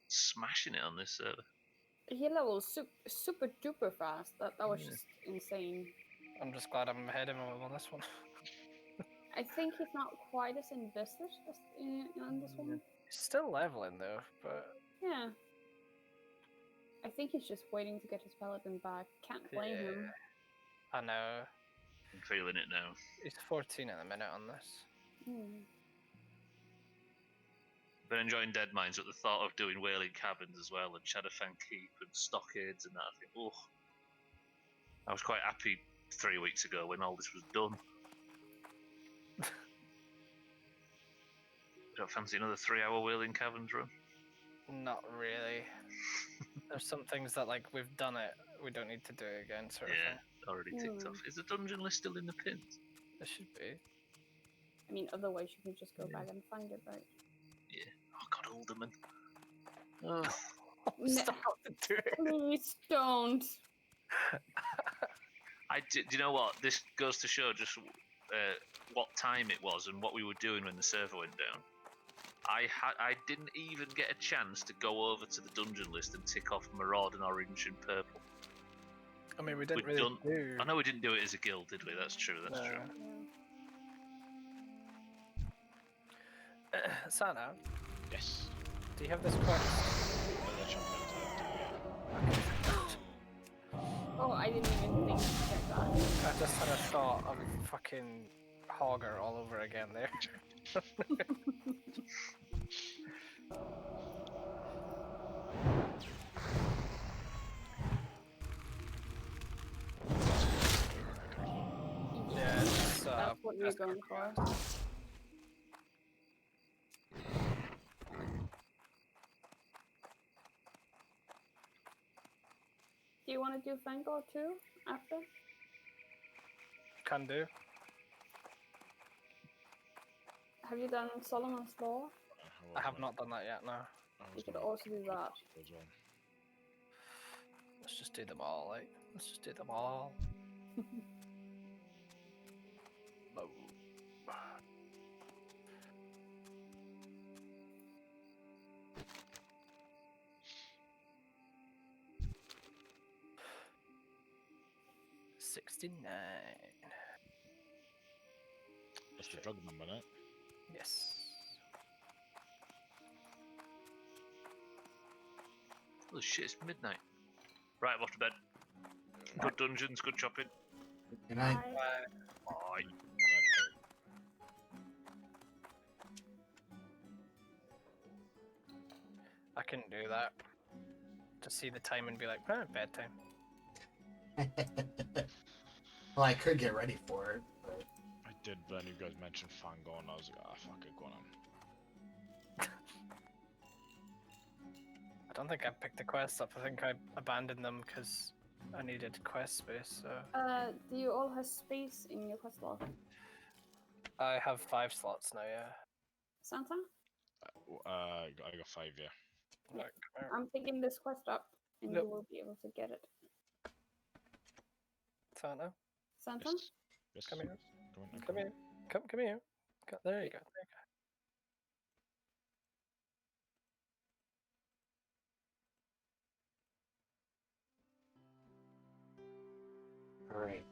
smashing it on this server. He levels super duper fast. That was Yeah. just insane. I'm just glad I'm ahead of him on this one. I think he's not quite as invested as in this one. He's still leveling though, but Yeah. I think he's just waiting to get his paladin back. Can't blame him. I know. I'm feeling it now. He's 14 at the minute on this. Hmm. Been enjoying Dead Mines, but the thought of doing Wailing Cabins as well, and Shadowfang Keep and Stockades and that, I think, oh. I was quite happy 3 weeks ago when all this was done. Don't fancy another 3-hour Wailing Caverns run? Not really. There's some things that like we've done it, we don't need to do it again, sort of Yeah, thing. already ticked off. Is the dungeon list still in the pins? It should be. I mean, otherwise you can just go back and find it, right? Yeah. Oh god, Alderman. Oh. Stop doing it. Please don't. Do you know what? This goes to show just what time it was and what we were doing when the server went down. I didn't even get a chance to go over to the dungeon list and tick off Maraud and Orange and Purple. I mean, we didn't We'd really do. I know we didn't do it as a guild, did we? That's true. That's true. Santa, Yes. do you have this quest? The champion type. Oh, I didn't even think to check that. I just had a thought of fucking Hogger all over again there. Yeah, it's, That's what we're going for. Do you want to do Vanguard too after? Can do. Have you done Solomon's Law? I have not done that yet, no. You could also do that. As well. Let's just do them all, like. Let's just do them all. Boom. 69. That's the drug number, innit? Yes. Oh shit, it's midnight. Right, I'm off to bed. Good dungeons, good shopping. Good night. Bye. I couldn't do that. To see the time and be like, bedtime. Well, I could get ready for it, but I did, but then you guys mentioned Fangor, and I was like, ah, fuck it, go on. I don't think I picked the quests up. I think I abandoned them because I needed quest space. So Do you all have space in your quest log? I have 5 slots now. Yeah. Santa? I got 5, yeah. Yeah. Like, come here. I'm picking this quest up, and Yep. you will be able to get it. Santa, Santa? Yes. Yes. come here. Come in, Come here. Come here. There you go. all right.